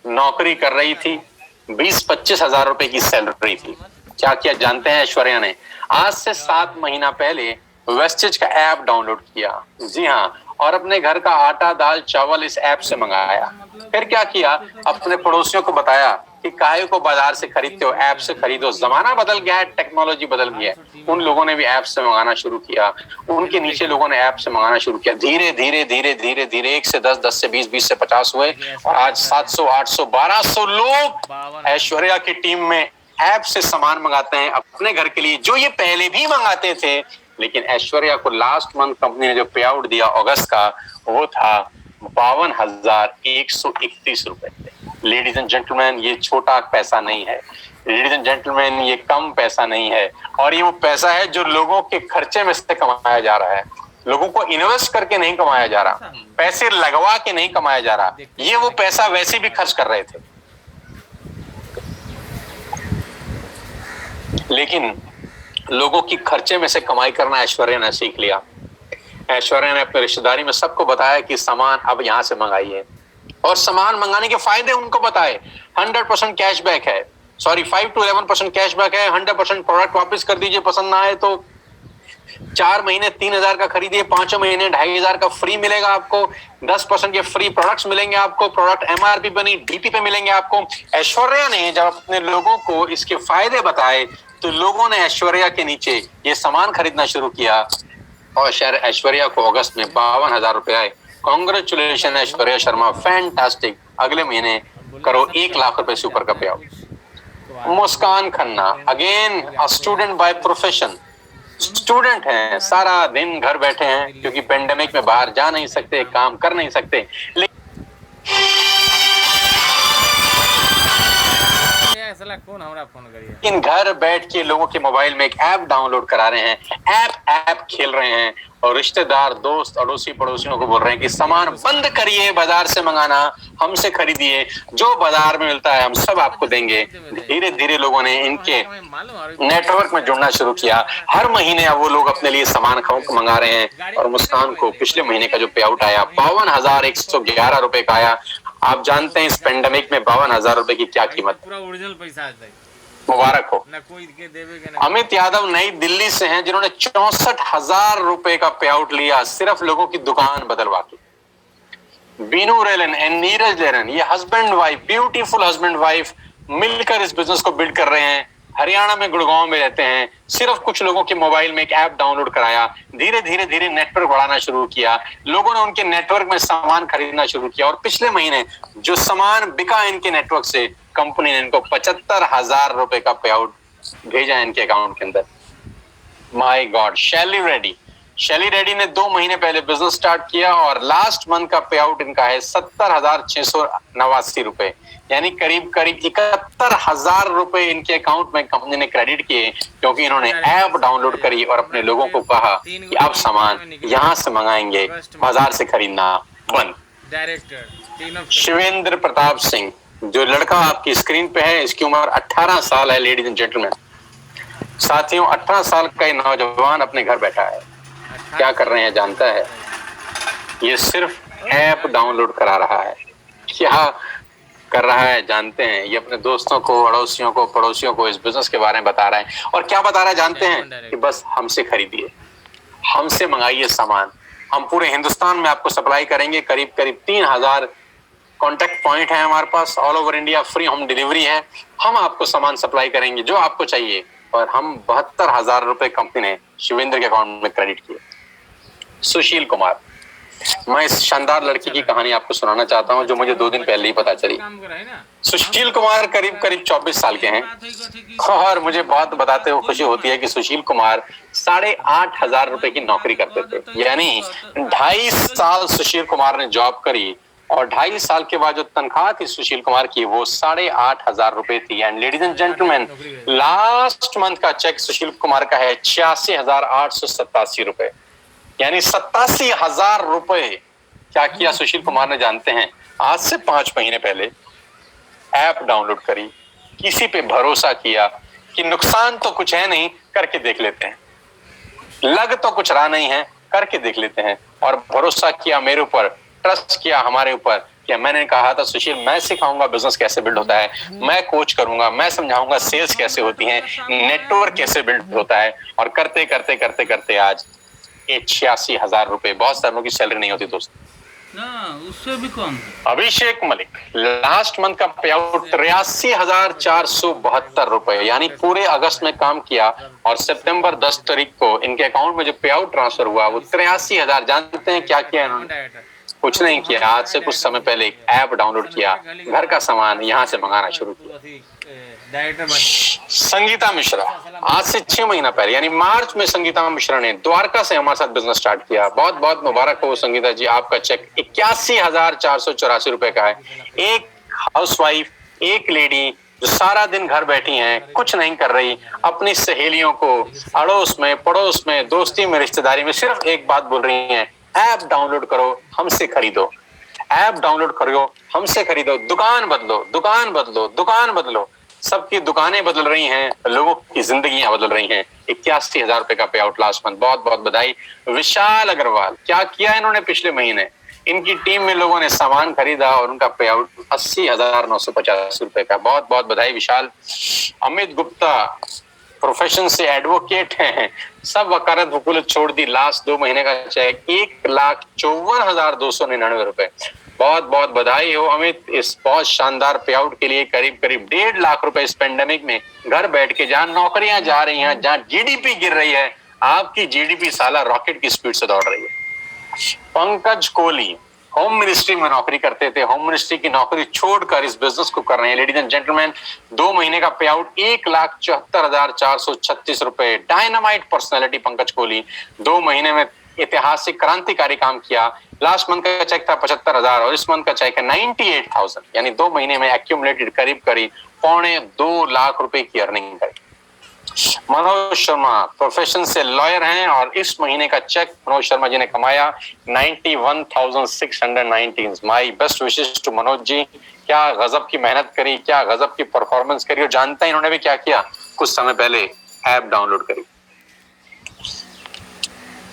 नौकरी कर रही थी, 20-25 हजार रुपए की सैलरी थी। क्या किया जानते हैं ऐश्वर्या ने? आज से 7 महीना पहले वेस्टेज का ऐप डाउनलोड किया, जी हाँ, और अपने घर का आटा दाल चावल इस ऐप से मंगाया। फिर क्या किया, अपने पड़ोसियों को बताया कि काहे को बाजार से खरीदते हो, ऐप से खरीदो। जमाना बदल गया है, टेक्नोलॉजी बदल गई है। उन लोगों ने भी ऐप से मंगाना शुरू किया, उनके नीचे लोगों ने ऐप से मंगाना शुरू किया। धीरे धीरे धीरे धीरे धीरे 1 से 10, 10 से 20, 20 से 50 हुए और आज 700, 800, 1200 लोग ऐश्वर्या की टीम में ऐप से सामान मंगाते हैं अपने घर के लिए, जो ये पहले भी मंगाते थे। लेकिन ऐश्वर्या को लास्ट मंथ कंपनी ने जो पे आउट दिया अगस्त का, वो था 52,131 रुपए। लेडीज एंड जेंटलमैन, ये छोटा पैसा नहीं है। लेडीज एंड जेंटलमैन, ये कम पैसा नहीं है। और ये वो पैसा है जो लोगों के खर्चे में से कमाया जा रहा है। लोगों को इन्वेस्ट करके नहीं कमाया जा रहा, पैसे लगवा के नहीं कमाया जा रहा। ये वो पैसा वैसे भी खर्च कर रहे थे, लेकिन लोगों की खर्चे में से कमाई करना ऐश्वर्या ने सीख लिया। ऐश्वर्या ने अपने रिश्तेदारी में सबको बताया कि सामान अब यहां से मंगाइए, और सामान मंगाने के फायदे उनको बताए। 100% कैशबैक है, सॉरी 5 to 11% कैशबैक है। 100% प्रोडक्ट वापस कर दीजिए, पसंद ना आए तो 4 महीने 3,000 का खरीदिए, 5 महीने 2,500 का फ्री मिलेगा आपको। 10% के फ्री प्रोडक्ट्स मिलेंगे आपको, प्रोडक्ट MRP बनी DP पे मिलेंगे आपको। ऐश्वर्या ने जब अपने लोगों को इसके फायदे बताए तो लोगों ने ऐश्वर्या के नीचे ये सामान खरीदना शुरू किया और शायद ऐश्वर्या को अगस्त में 52,000 रुपए आए। Congratulation Aishwarya Sharma, fantastic. अगले महीने करो 1 लाख रुपए से ऊपर का पे out. Muskan Khanna, again a student by profession, student हैं, सारा दिन घर बैठे हैं क्योंकि पेंडेमिक में बाहर जा नहीं सकते, काम कर नहीं सकते, लेकिन घर बैठ के लोगों के मोबाइल में एक ऐप डाउनलोड करा रहे हैं, ऐप खेल रहे हैं और रिश्तेदार, दोस्त, अड़ोसी पड़ोसियों को बोल रहे हैं कि सामान बंद करिए, बाजार से मंगाना, हमसे खरीदिए, जो बाजार में मिलता है हम सब आपको देंगे। धीरे धीरे लोगों ने इनके नेटवर्क में जुड़ना शुरू किया। हर महीने अब वो लोग अपने लिए सामान मंगा रहे हैं। और मुस्कान को पिछले महीने का जो पे आउट आया 52,111 रुपए का आया। आप जानते हैं इस पेंडेमिक में 52,000 रुपए की क्या कीमत, पूरा ओरिजिनल पैसा है। मुबारक हो। अमित यादव नई दिल्ली से हैं जिन्होंने 64,000 रुपए का पे आउट लिया सिर्फ लोगों की दुकान बदलवा के। Binu Rylan and Neeraj learn, ये husband wife, beautiful husband wife मिलकर इस बिजनेस को बिल्ड कर रहे हैं। हरियाणा में गुड़गांव में रहते हैं। सिर्फ कुछ लोगों के मोबाइल में एक ऐप डाउनलोड कराया, धीरे धीरे धीरे नेटवर्क बढ़ाना शुरू किया, लोगों ने उनके नेटवर्क में सामान खरीदना शुरू किया और पिछले महीने जो सामान बिका इनके नेटवर्क से, कंपनी ने इनको 75,000 रुपए का पे आउट भेजा इनके अकाउंट के अंदर। My God. शैली रेड्डी ने 2 महीने पहले बिजनेस स्टार्ट किया और लास्ट मंथ का पे आउट इनका है 70,689 रुपए, यानी करीब करीब 71,000 रुपए इनके अकाउंट में कंपनी ने क्रेडिट किए क्योंकि इन्होंने ऐप डाउनलोड करी और अपने लोगों को कहा कि आप सामान यहाँ से मंगाएंगे, बाजार से खरीदना बंद। शिवेंद्र प्रताप सिंह, जो लड़का आपकी स्क्रीन पे है, इसकी उम्र 18 साल है। लेडीज एंड जेंटलमैन, साथियों, 18 साल का ये नौजवान अपने घर बैठा है। क्या कर रहे हैं जानता है? ये सिर्फ ऐप डाउनलोड करा रहा है। क्या कर रहा है जानते हैं? ये अपने दोस्तों को, अड़ोसियों को, पड़ोसियों को इस बिजनेस के बारे में बता रहा है। और क्या बता रहा है जानते हैं? कि बस हमसे खरीदिए, हमसे मंगाइए सामान, हम पूरे हिंदुस्तान में आपको सप्लाई करेंगे। करीब करीब 3,000 कॉन्टेक्ट पॉइंट है हमारे पास, all over India free home delivery है। हम आपको सामान सप्लाई करेंगे जो आपको चाहिए। और हम 72,000 रुपए कंपनी ने शिवेंद्र के अकाउंट में क्रेडिट किए। सुशील कुमार, मैं इस शानदार लड़की की कहानी आपको सुनाना चाहता हूँ जो मुझे 2 दिन पहले ही पता चली। सुशील कुमार करीब 24 साल के हैं और मुझे बहुत बताते हुए खुशी होती है कि सुशील कुमार 8,500 रुपए की नौकरी करते थे। यानी 2.5 साल सुशील कुमार ने जॉब करी और 2.5 साल के बाद जो तनख्वाह थी सुशील कुमार की वो 8,500 रुपए थी। And ladies and gentleman, last month का चेक सुशील कुमार का है 86,887 रुपए, यानी 87,000 रुपए। क्या किया सुशील कुमार ने जानते हैं? आज से 5 महीने पहले ऐप डाउनलोड करी, किसी पे भरोसा किया कि नुकसान तो कुछ है नहीं, करके देख लेते हैं, लग तो कुछ रहा नहीं है, करके देख लेते हैं। और भरोसा किया मेरे ऊपर, ट्रस्ट किया हमारे ऊपर कि मैंने कहा था सुशील मैं सिखाऊंगा बिजनेस कैसे बिल्ड होता है, मैं कोच करूंगा, मैं समझाऊंगा सेल्स कैसे होती है, नेटवर्क कैसे बिल्ड होता है। और करते करते करते करते आज 86,000 रुपए, बहुत सालों की सैलरी नहीं होती दोस्त,
उससे भी कम।
अभिषेक मलिक लास्ट मंथ का पे आउट 83,472 रुपए, यानी पूरे अगस्त में काम किया और सितंबर 10 तारीख को इनके अकाउंट में जो पे आउट ट्रांसफर हुआ वो 83,000। जानते हैं क्या किया इन्होंने? कुछ नहीं किया। आज से कुछ समय पहले एक ऐप डाउनलोड किया, घर का सामान यहाँ से मंगाना शुरू किया। संगीता मिश्रा आज से 6 महीना पहले यानी मार्च में संगीता मिश्रा ने द्वारका से हमारे साथ बिजनेस स्टार्ट किया। बहुत बहुत मुबारक हो संगीता जी, आपका चेक 81,484 रुपए का है। एक हाउसवाइफ, एक लेडी जो सारा दिन घर बैठी हैं, कुछ नहीं कर रही, अपनी सहेलियों को अड़ोस में, पड़ोस में, दोस्ती में, रिश्तेदारी में सिर्फ एक बात बोल रही हैं, ऐप डाउनलोड करो, हमसे खरीदो। ऐप डाउनलोड करो, हमसे खरीदो, दुकान बदलो, दुकान बदलो, दुकान बदलो। सबकी दुकानें बदल रही हैं, लोगों की जिंदगियां बदल रही हैं। 81,000 रुपए का पे आउट लास्ट मंथ, बहुत बहुत बधाई। विशाल अग्रवाल, क्या किया इन्होंने पिछले महीने? इनकी टीम में लोगों ने सामान खरीदा और उनका पे आउट 80,950 रुपए का, बहुत बहुत बधाई विशाल। अमित गुप्ता प्रोफेशन से एडवोकेट हैं, सब वकालत वकूलत छोड़ दी, लास्ट 2 महीने का चेक 1,54,299 रुपए। बहुत बहुत बधाई हो अमित इस बहुत शानदार पे आउट के लिए। करीब करीब 1.5 लाख रुपए इस पेंडेमिक में घर बैठ के, जहां नौकरियां जा रही हैं, जहां जीडीपी गिर रही है, आपकी जीडीपी साला रॉकेट की स्पीड से दौड़ रही है। पंकज कोहली होम मिनिस्ट्री में नौकरी करते थे, होम मिनिस्ट्री की नौकरी छोड़कर इस बिजनेस को कर रहे हैं। लेडीज एंड जेंटलमैन, 2 महीने का पे आउट 1,74,436 रुपए। डायनामाइट पर्सनैलिटी पंकज कोहली, 2 महीने में ऐतिहासिक क्रांतिकारी काम किया। लास्ट मंथ का चेक था 75,000 और इस मंथ का चेक है 98,000, यानी 2 महीने में एक्यूमुलेटेड करीब करीब 2.25 लाख रुपए की अर्निंग करी। मनोज शर्मा प्रोफेशन से लॉयर हैं और इस महीने का चेक मनोज शर्मा जी ने कमाया 91,619। My best wishes to Manoj ji. क्या गजब की मेहनत करी, क्या गजब की परफॉर्मेंस करी। और जानते हैं इन्होंने भी क्या किया? कुछ समय पहले ऐप डाउनलोड करी।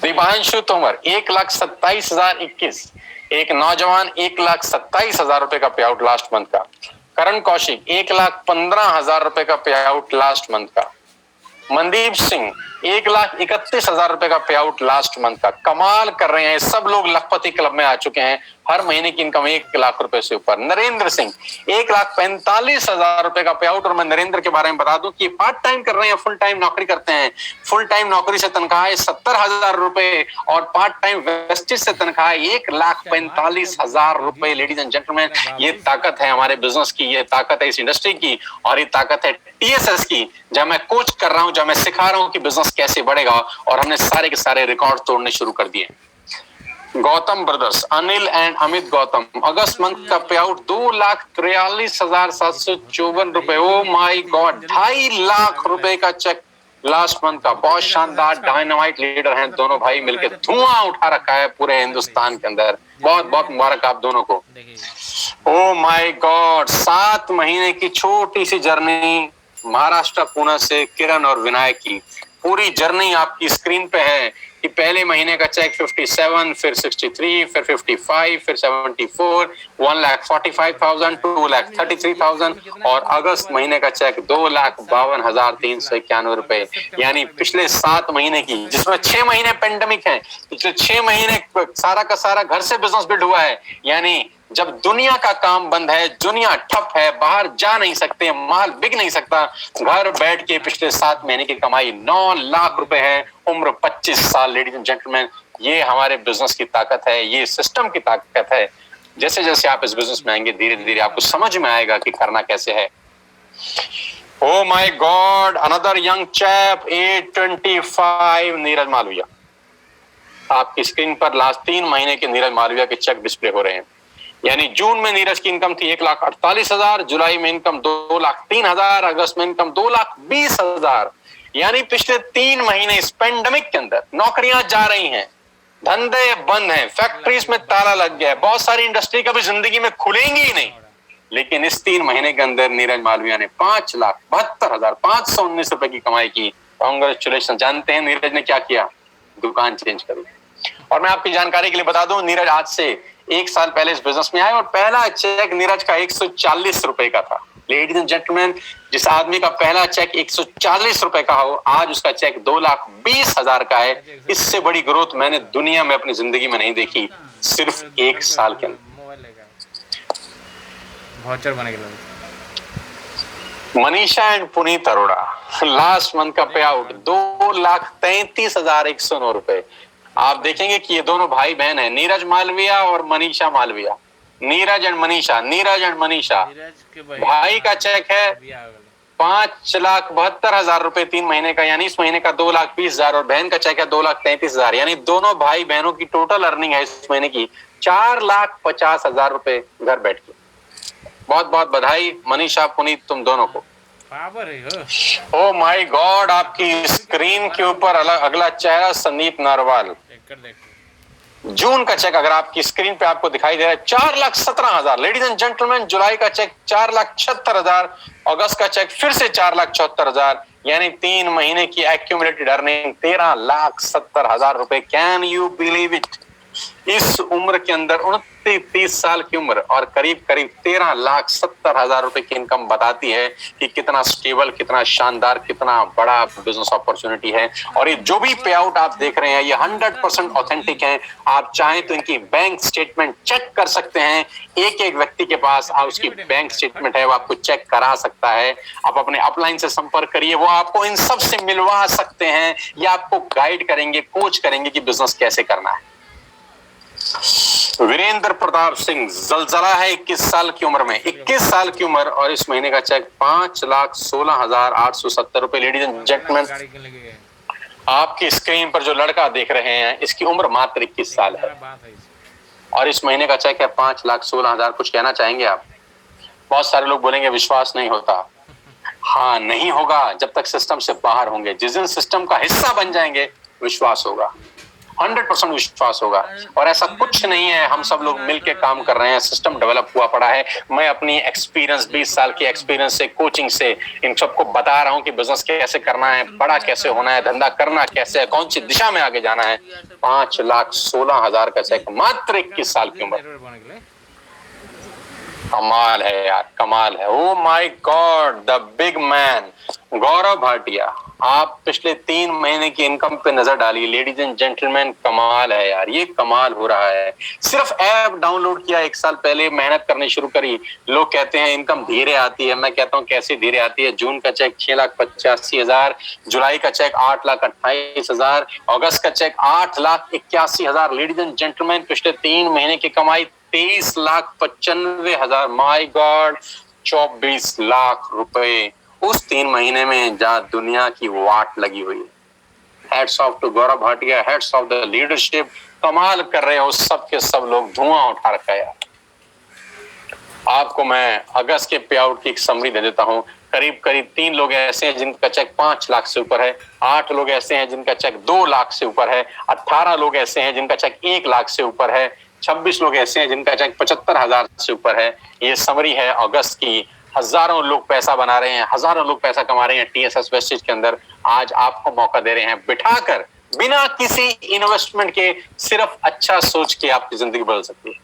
दिबांशु तोमर 1,27,021, एक नौजवान 1,27,000 रुपए का पे आउट लास्ट मंथ का। करण कौशिक 1,15,000 रुपए का पे आउट लास्ट मंथ का। मनदीप सिंह 1,31,000 रुपए का पे आउट लास्ट मंथ का। कमाल कर रहे हैं, सब लोग लखपति क्लब में आ चुके हैं, हर महीने की इनकम 1 लाख रुपए से ऊपर। नरेंद्र सिंह 1,45,000 रुपए का पे आउट। और मैं नरेंद्र के बारे में बता दूं कि पार्ट टाइम कर रहे हैं, फुल टाइम नौकरी करते हैं। फुल टाइम नौकरी से तनख्वाह है 70,000 रुपए और पार्ट टाइम वेस्टेज से तनख्वाह 1,45,000 रुपए। लेडीज एंड जेंटलमैन, ये ताकत है हमारे बिजनेस की, ये ताकत है इस इंडस्ट्री की और ये ताकत है TSS की। जब मैं कोच कर रहा हूं, जब मैं सिखा रहा हूं कि बिजनेस कैसे बढ़ेगा, और हमने सारे के सारे रिकॉर्ड तोड़ने शुरू कर दिए। Gautam brothers, Anil and Amit Gautam, August month का पे आउट 2,43,754 रुपए। ओ माय गॉड, 2.5 लाख रुपए का चेक लास्ट मंथ का। बहुत शानदार, डायनामाइट लीडर हैं दोनों भाई, मिलकर धुआं उठा रखा है पूरे हिंदुस्तान के अंदर। बहुत बहुत मुबारक आप दोनों को। ओ माय गॉड, 7 महीने की छोटी सी जर्नी महाराष्ट्र पुणे से किरण और विनायक की। पूरी जर्नी आपकी स्क्रीन पे है कि पहले महीने का चेक 57, फिर 63, फिर 55, फिर 74, 1,45,000, 2,33,000 और अगस्त महीने का चेक 2,52,391 रुपए। यानी पिछले 7 महीने की, जिसमें 6 महीने पेंडेमिक है, पिछले 6 महीने सारा का सारा घर से बिजनेस बिल्ड हुआ है। यानी जब दुनिया का काम बंद है, दुनिया ठप है, बाहर जा नहीं सकते, माल बिक नहीं सकता, घर बैठ के पिछले 7 महीने की कमाई 9 लाख रुपए है। उम्र 25 साल। लेडीज एंड जेंटलमैन, ये हमारे बिजनेस की ताकत है, ये सिस्टम की ताकत है। जैसे जैसे आप इस बिजनेस में आएंगे धीरे धीरे आपको समझ में आएगा कि करना कैसे है। Oh my God, another young chap, 825, Neeraj Malviya. आपकी स्क्रीन पर लास्ट 3 महीने के नीरज मालविया के चेक डिस्प्ले हो रहे हैं। यानी जून में नीरज की इनकम थी 1,48,000, जुलाई में इनकम 2,03,000, अगस्त में इनकम 2,20,000। यानी पिछले 3 महीने इस पेंडेमिक के अंदर नौकरियां जा रही हैं, धंधे बंद हैं, फैक्ट्रीज में ताला लग गया है, बहुत सारी इंडस्ट्री कभी जिंदगी में खुलेंगी ही नहीं। लेकिन इस 3 महीने के अंदर नीरज मालविया ने 5,72,519 रुपए की कमाई की। कांग्रेचुलेशन। जानते हैं नीरज ने क्या किया? दुकान चेंज करी। और मैं आपकी जानकारी के लिए बता दूं, नीरज आज से 1 साल पहले इस बिजनेस में आए और पहला चेक नीरज का 140 रुपए का था। लेडीज एंड जेंटलमैन, जिस आदमी का पहला चेक 140 रुपए का हो, आज उसका चेक 2,20,000 का है। इससे बड़ी ग्रोथ मैंने दुनिया में अपनी जिंदगी में नहीं देखी, सिर्फ 1 साल के अंदर। Manisha and Puneet Arora, last month का पे आउट 2,33,109 रुपए। आप देखेंगे कि ये दोनों भाई बहन है, नीरज मालविया और मनीषा मालविया। Neeraj and Manisha, Neeraj and Manisha. भाई का चेक है 5,72,000 रुपए 3 महीने का, यानी इस महीने का 2,20,000, और बहन का चेक है 2,33,000। यानी दोनों भाई बहनों की टोटल अर्निंग है इस महीने की 4,50,000 रुपए घर बैठ के। बहुत बहुत बधाई मनीषा, पुनीत, तुम दोनों को। ओ माय गॉड, आपकी स्क्रीन के ऊपर अगला चेहरा संदीप नारवाल। जून का चेक अगर आपकी स्क्रीन पे आपको दिखाई दे रहा है 4,17,000। लेडीज एंड जेंटलमैन, जुलाई का चेक 4,76,000, अगस्त का चेक फिर से 4,74,000। यानी 3 महीने की एक्यूमुलेटेड अर्निंग 13,70,000 रुपए। Can you believe it? इस उम्र के अंदर 29-30 साल की उम्र और करीब करीब 13,70,000 रुपए की इनकम बताती है कि कितना स्टेबल, कितना शानदार, कितना बड़ा बिजनेस अपॉर्चुनिटी है। और ये जो भी पे आउट आप देख रहे हैं ये 100% ऑथेंटिक है। आप चाहें तो इनकी बैंक स्टेटमेंट चेक कर सकते हैं। एक एक व्यक्ति के पास उसकी बैंक स्टेटमेंट है, वो आपको चेक करा सकता है। आप अपने अपलाइन से संपर्क करिए, वो आपको इन सब से मिलवा सकते हैं या आपको गाइड करेंगे, कोच करेंगे कि बिजनेस कैसे करना है। वीरेंद्र प्रताप सिंह, जलजला है 21 साल की उम्र में, 21 साल की उम्र, और इस महीने का चेक 5,16,870 रुपए। लेडीज एंड जेंटलमैन, आपकी स्क्रीन पर जो लड़का देख रहे हैं इसकी उम्र मात्र 21 साल है और इस महीने का चेक है 5,16,000। कुछ कहना चाहेंगे आप? बहुत सारे लोग बोलेंगे विश्वास नहीं होता। हाँ, नहीं होगा जब तक सिस्टम से बाहर होंगे। जिस दिन सिस्टम का हिस्सा बन जाएंगे विश्वास होगा, 100% विश्वास होगा। और ऐसा कुछ नहीं है, हम सब लोग मिलके काम कर रहे हैं, सिस्टम डेवलप हुआ पड़ा है। मैं अपनी एक्सपीरियंस, 20 साल की एक्सपीरियंस से, कोचिंग से इन सबको बता रहा हूं कि बिजनेस कैसे करना है, बड़ा कैसे होना है, धंधा करना कैसे है, कौन सी दिशा में आगे जाना है। 5,16,000 का चेक, मात्र 21 साल की उम्र। कमाल है यार, कमाल है। Oh my god, the big man Gaurav Bhatia. आप पिछले 3 महीने की इनकम पे नजर डालिए। लेडीज एंड जेंटलमैन, कमाल है यार, ये कमाल हो रहा है। सिर्फ ऐप डाउनलोड किया 1 साल पहले, मेहनत करनी शुरू करी। लोग कहते हैं इनकम धीरे आती है, मैं कहता हूं कैसे धीरे आती है। जून का चेक 6,85,000, जुलाई का चेक 8,28,000, अगस्त का चेक 8,81,000। लेडीज एंड जेंटलमैन, पिछले 3 महीने की कमाई 23,95,000। माय गॉड, 24 लाख रुपए उस 3 महीने में जहां दुनिया की वाट लगी हुई है। Hats off to Gaurav Bhatia, hats off the leadership. कमाल कर रहे हो सब के सब लोग, धुआं उठा रखा है यार। आपको मैं अगस्त के पे आउट की एक समरी दे देता हूं। करीब करीब 3 लोग ऐसे हैं जिनका चेक 5 लाख से ऊपर है, 8 लोग ऐसे हैं जिनका चेक 2 लाख से ऊपर है, 18 लोग ऐसे हैं जिनका चेक 1 लाख से ऊपर है, 26 लोग ऐसे हैं जिनका चेक 75,000 से ऊपर है। ये समरी है अगस्त की। हजारों लोग पैसा बना रहे हैं, हजारों लोग पैसा कमा रहे हैं टीएसएस वेस्टेज के अंदर। आज आपको मौका दे रहे हैं बिठाकर, बिना किसी इन्वेस्टमेंट के, सिर्फ अच्छा सोच के आपकी जिंदगी बदल सकती है।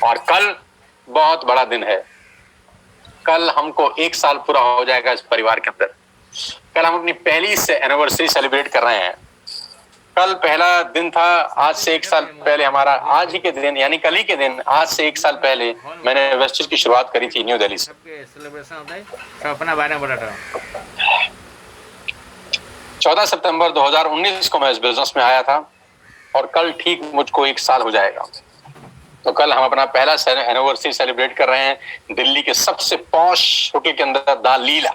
और कल बहुत बड़ा दिन है। कल हमको 1 साल पूरा हो जाएगा इस परिवार के अंदर। कल हम अपनी पहली से एनिवर्सरी सेलिब्रेट कर रहे हैं। कल पहला दिन था, आज से 1 साल पहले हमारा, आज ही के दिन यानी कल ही के दिन, आज से 1 साल पहले मैंने वेस्टेज की शुरुआत करी थी न्यू दिल्ली से। 14 सितंबर 2019 को मैं इस बिजनेस में आया था और कल ठीक मुझको 1 साल हो जाएगा। तो कल हम अपना पहला एनिवर्सरी सेलिब्रेट कर रहे हैं दिल्ली के सबसे पॉश होटल के अंदर, द लीला।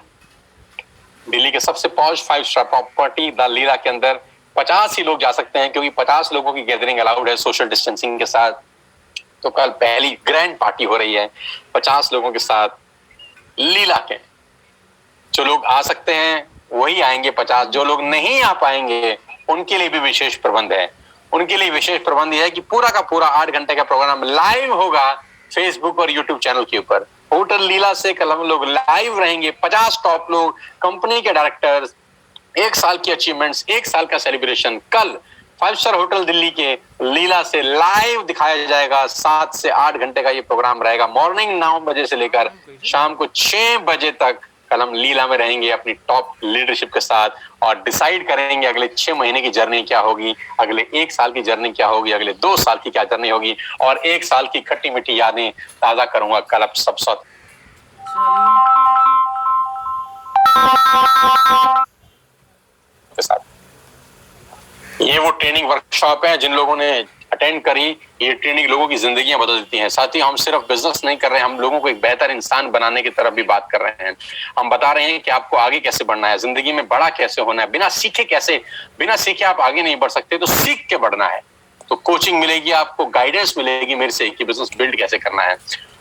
दिल्ली के सबसे पॉश 5 स्टार प्रॉपर्टी द लीला के अंदर 50 ही लोग जा सकते हैं, क्योंकि 50 लोगों की गैदरिंग अलाउड है सोशल डिस्टेंसिंग के साथ। तो कल पहली ग्रैंड पार्टी हो रही है 50 लोगों के साथ लीला के। जो लोग आ सकते हैं वही आएंगे 50, जो लोग नहीं आ पाएंगे उनके लिए भी विशेष प्रबंध है। उनके लिए विशेष प्रबंध यह है कि पूरा का पूरा 8 घंटे का प्रोग्राम लाइव होगा फेसबुक और यूट्यूब चैनल के ऊपर। होटल लीला से कल हम लोग लाइव रहेंगे, 50 टॉप लोग, कंपनी के डायरेक्टर्स, 1 साल की अचीवमेंट्स, 1 साल का सेलिब्रेशन कल 5 स्टार होटल दिल्ली के लीला से लाइव दिखाया जाएगा। 7 से 8 घंटे का ये प्रोग्राम रहेगा, मॉर्निंग 9 बजे से लेकर शाम को 6 बजे तक। कल हम लीला में रहेंगे अपनी टॉप लीडरशिप के साथ और डिसाइड करेंगे अगले 6 महीने की जर्नी क्या होगी, अगले 1 साल की जर्नी क्या होगी, अगले 2 साल की क्या जर्नी होगी, और 1 साल की खट्टी मीठी यादें ताजा करूंगा कल अब सब साथ के साथ। ये वो ट्रेनिंग वर्कशॉप है जिन लोगों ने अटेंड करी, ये ट्रेनिंग लोगों की जिंदगियां बदल देती हैं। साथ ही हम सिर्फ बिजनेस नहीं कर रहे हैं, हम लोगों को एक बेहतर इंसान बनाने की तरफ भी बात कर रहे हैं। हम बता रहे हैं कि आपको आगे कैसे बढ़ना है, जिंदगी में बड़ा कैसे होना है। बिना सीखे आप आगे नहीं बढ़ सकते, तो सीख के बढ़ना है। तो कोचिंग मिलेगी आपको, गाइडेंस मिलेगी मेरे से कि बिजनेस बिल्ड कैसे करना है।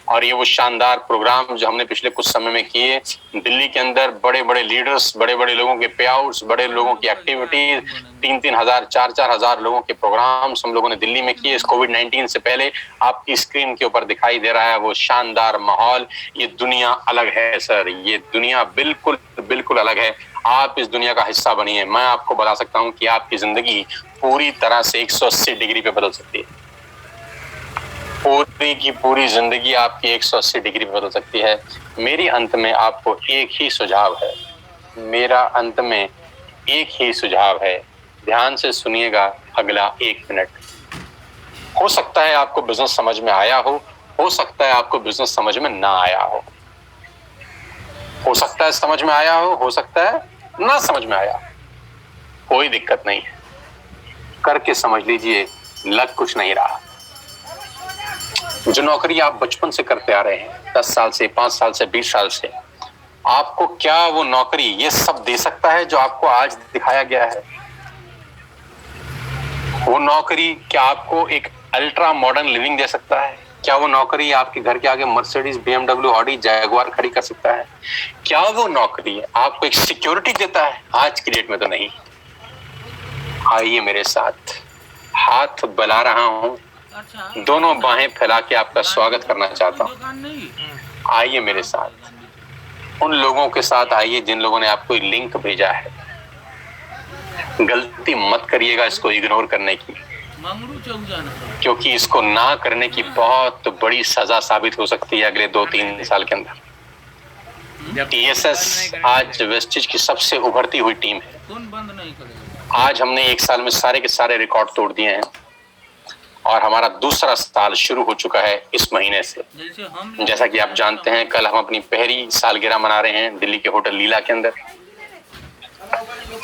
और ये वो शानदार प्रोग्राम जो हमने पिछले कुछ समय में किए दिल्ली के अंदर, बड़े बड़े लीडर्स, बड़े बड़े लोगों के पे आउट्स, बड़े लोगों की एक्टिविटीज, 3-3 हजार 4-4 हजार लोगों के प्रोग्राम्स हम लोगों ने दिल्ली में किए। इस कोविड-19 से पहले आपकी स्क्रीन के ऊपर दिखाई दे रहा है वो शानदार माहौल। ये दुनिया अलग है सर, ये दुनिया बिल्कुल बिल्कुल अलग है। आप इस दुनिया का हिस्सा बनिए। मैं आपको बता सकता हूँ कि आपकी जिंदगी पूरी तरह से 180 डिग्री पे बदल सकती है। पूरी की पूरी जिंदगी आपकी 180 डिग्री पे बदल सकती है। मेरी अंत में आपको एक ही सुझाव है, मेरा अंत में एक ही सुझाव है, ध्यान से सुनिएगा अगला 1 मिनट। हो सकता है आपको बिजनेस समझ में आया हो सकता है आपको बिजनेस समझ में ना आया हो सकता है समझ में आया हो सकता है ना समझ में आया। कोई दिक्कत नहीं है, करके समझ लीजिए, लग कुछ नहीं रहा। जो नौकरी आप बचपन से करते आ रहे हैं, 10 साल से, 5 साल से, 20 साल से, आपको क्या वो नौकरी ये सब दे सकता है जो आपको आज दिखाया गया है? वो नौकरी क्या आपको एक अल्ट्रा मॉडर्न लिविंग दे सकता है? क्या वो नौकरी आपके घर के आगे मर्सिडीज, BMW, ऑडी, जैगुआर खड़ी कर सकता है? क्या वो नौकरी आपको एक सिक्योरिटी देता है? आज की डेट में तो नहीं। आइए मेरे साथ, हाथ बना रहा हूं, दोनों बाहें फैला के आपका स्वागत करना चाहता हूं। आइए मेरे साथ, उन लोगों के साथ आइए जिन लोगों ने आपको लिंक भेजा है। गलती मत करिएगा इसको इग्नोर करने की, क्योंकि इसको ना करने की बहुत बड़ी सजा साबित हो सकती है अगले 2-3 साल के अंदर। TSS आज वेस्टेज की सबसे उभरती हुई टीम है। आज हमने 1 साल में सारे के सारे रिकॉर्ड तोड़ दिए हैं और हमारा दूसरा साल शुरू हो चुका है इस महीने से। जैसा कि आप जानते हैं, कल हम अपनी पहली सालगिरह मना रहे हैं दिल्ली के होटल लीला के अंदर।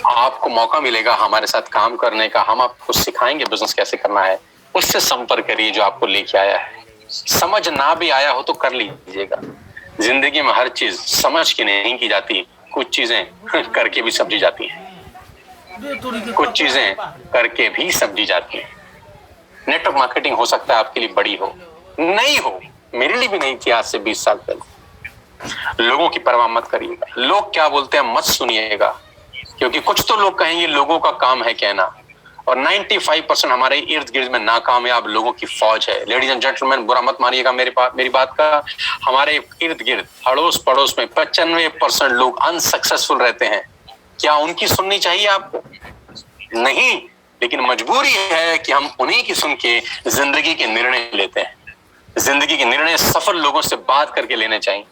आपको मौका मिलेगा हमारे साथ काम करने का, हम आपको सिखाएंगे बिजनेस कैसे करना है। उससे संपर्क करिए जो आपको लेके आया है। समझ ना भी आया हो तो कर लीजिएगा। जिंदगी में हर चीज समझ के नहीं की जाती, कुछ चीजें करके भी समझी जाती हैं, कुछ चीजें करके भी समझी जाती हैं। नेटवर्क मार्केटिंग हो सकता है आपके लिए बड़ी हो, नहीं हो, मेरे लिए भी नहीं थी आज से 20 साल पहले। लोगों की परवाह मत करिएगा, लोग क्या बोलते हैं मत सुनिएगा, क्योंकि कुछ तो लोग कहेंगे लोगों का काम है कहना, और 95% हमारे इर्द गिर्द में नाकामयाब लोगों की फौज है। लेडीज एंड जेंटलमैन, बुरा मत मानिएगा मेरी बात का। हमारे इर्द गिर्द अड़ोस पड़ोस में 95% लोग अनसक्सेसफुल रहते हैं। क्या उनकी सुननी चाहिए आपको? नहीं, लेकिन मजबूरी है कि हम उन्हीं की सुन के जिंदगी के निर्णय लेते हैं। जिंदगी के निर्णय सफल लोगों से बात करके लेने चाहिए।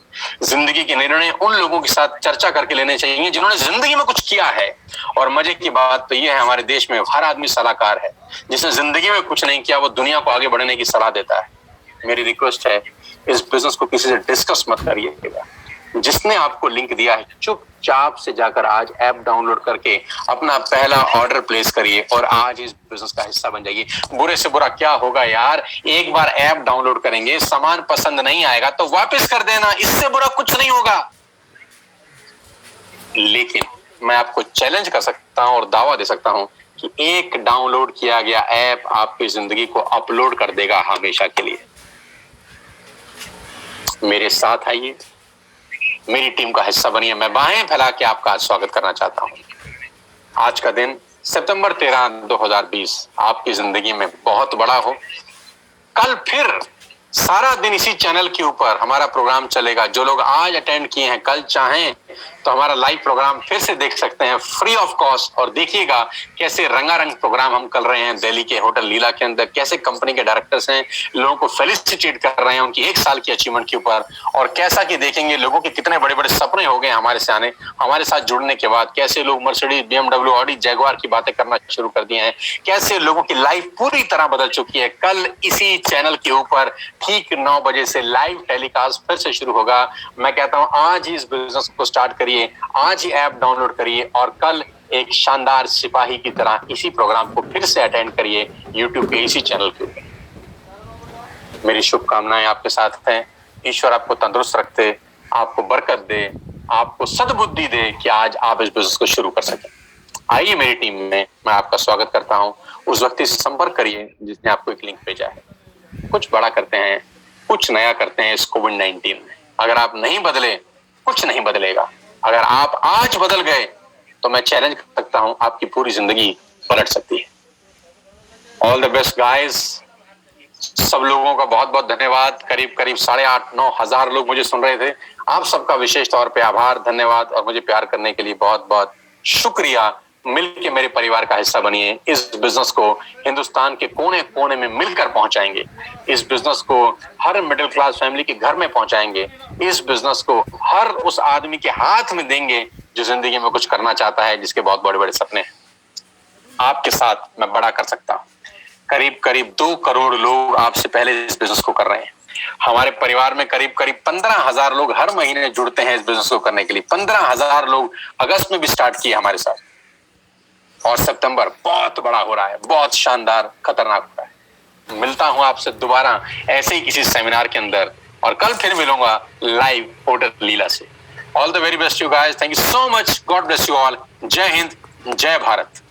जिंदगी के निर्णय उन लोगों के साथ चर्चा करके लेने चाहिए जिन्होंने जिंदगी में कुछ किया है। और मजे की बात तो यह है, हमारे देश में हर आदमी सलाहकार है। जिसने जिंदगी में कुछ नहीं किया वो दुनिया को आगे बढ़ने की सलाह देता है। मेरी रिक्वेस्ट है, इस बिजनेस को किसी से डिस्कस मत करिएगा, जिसने आपको लिंक दिया है चुपचाप से जाकर आज ऐप डाउनलोड करके अपना पहला ऑर्डर प्लेस करिए और आज इस बिजनेस का हिस्सा बन जाइए। बुरे से बुरा क्या होगा यार, एक बार ऐप डाउनलोड करेंगे, सामान पसंद नहीं आएगा तो वापस कर देना, इससे बुरा कुछ नहीं होगा। लेकिन मैं आपको चैलेंज कर सकता हूं और दावा दे सकता हूं कि एक डाउनलोड किया गया ऐप आपकी जिंदगी को अपलोड कर देगा हमेशा के लिए। मेरे साथ आइए, मेरी टीम का हिस्सा बनिए। मैं बाहें फैला के आपका आज स्वागत करना चाहता हूं। आज का दिन सितंबर 13, 2020 आपकी जिंदगी में बहुत बड़ा हो। कल फिर सारा दिन इसी चैनल के ऊपर हमारा प्रोग्राम चलेगा। जो लोग आज अटेंड किए हैं, कल चाहें तो हमारा लाइव प्रोग्राम फिर से देख सकते हैं फ्री ऑफ कॉस्ट। और देखिएगा कैसे रंगारंग प्रोग्राम हम कर रहे हैं दिल्ली के होटल लीला के अंदर, कैसे कंपनी के डायरेक्टर्स हैं लोगों को फेलिसिटेट कर रहे हैं उनकी 1 साल की अचीवमेंट के ऊपर। और कैसा कि देखेंगे लोगों के कितने बड़े बड़े सपने हो गए हमारे साथ जुड़ने के बाद। कैसे लोग मर्सिडीज, BMW, ऑडी, जैगुआर की बातें करना शुरू कर दिए हैं। कैसे लोगों की लाइफ पूरी तरह बदल चुकी है। कल इसी चैनल के ऊपर ठीक 9 बजे से लाइव टेलीकास्ट फिर से शुरू होगा। मैं कहता हूं आज ही इस बिजनेस को स्टार्ट करिए, आज ही ऐप डाउनलोड करिए और कल एक शानदार सिपाही की तरह इसी प्रोग्राम को फिर से अटेंड करिए YouTube के इसी चैनल के ऊपर। मेरी शुभकामनाएं आपके साथ हैं। ईश्वर आपको तंदुरुस्त रखते, आपको बरकत दे, आपको सद्बुद्धि दे कि आज आप इस बिजनेस को शुरू कर सकें। आइए मेरी टीम में मैं आपका स्वागत करता हूं। उस व्यक्ति से संपर्क करिए जिसने आपको एक लिंक भेजा है। कुछ बड़ा करते हैं, कुछ नया करते हैं इस कोविड-19 में। अगर आप नहीं बदले, कुछ नहीं बदलेगा। अगर आप आज बदल गए तो मैं चैलेंज कर सकता हूं आपकी पूरी जिंदगी पलट सकती है। All the best guys. सब लोगों का बहुत बहुत धन्यवाद। करीब 8,500-9 हजार लोग मुझे सुन रहे थे। आप सबका विशेष तौर पे आभार, धन्यवाद और मुझे प्यार करने के लिए बहुत बहुत शुक्रिया। मिलके मेरे परिवार का हिस्सा बनिए। इस बिजनेस को हिंदुस्तान के कोने कोने में मिलकर पहुंचाएंगे। इस बिजनेस को हर मिडिल क्लास फैमिली के घर में पहुंचाएंगे। इस बिजनेस को हर उस आदमी के हाथ में देंगे जो जिंदगी में कुछ करना चाहता है, जिसके बहुत बड़े बड़े सपने हैं। आपके साथ मैं बड़ा कर सकता हूं। करीब 2 करोड़ लोग आपसे पहले इस बिजनेस को कर रहे हैं। हमारे परिवार में करीब 15,000 लोग हर महीने जुड़ते हैं इस बिजनेस को करने के लिए। 15,000 लोग अगस्त में भी स्टार्ट किए हमारे साथ। और सितंबर बहुत बड़ा हो रहा है, बहुत शानदार, खतरनाक हो रहा है। मिलता हूं आपसे दोबारा ऐसे ही किसी सेमिनार के अंदर और कल फिर मिलूंगा लाइव होटल लीला से। All the very best you guys. Thank you so much. God bless you all. जय हिंद, जय भारत।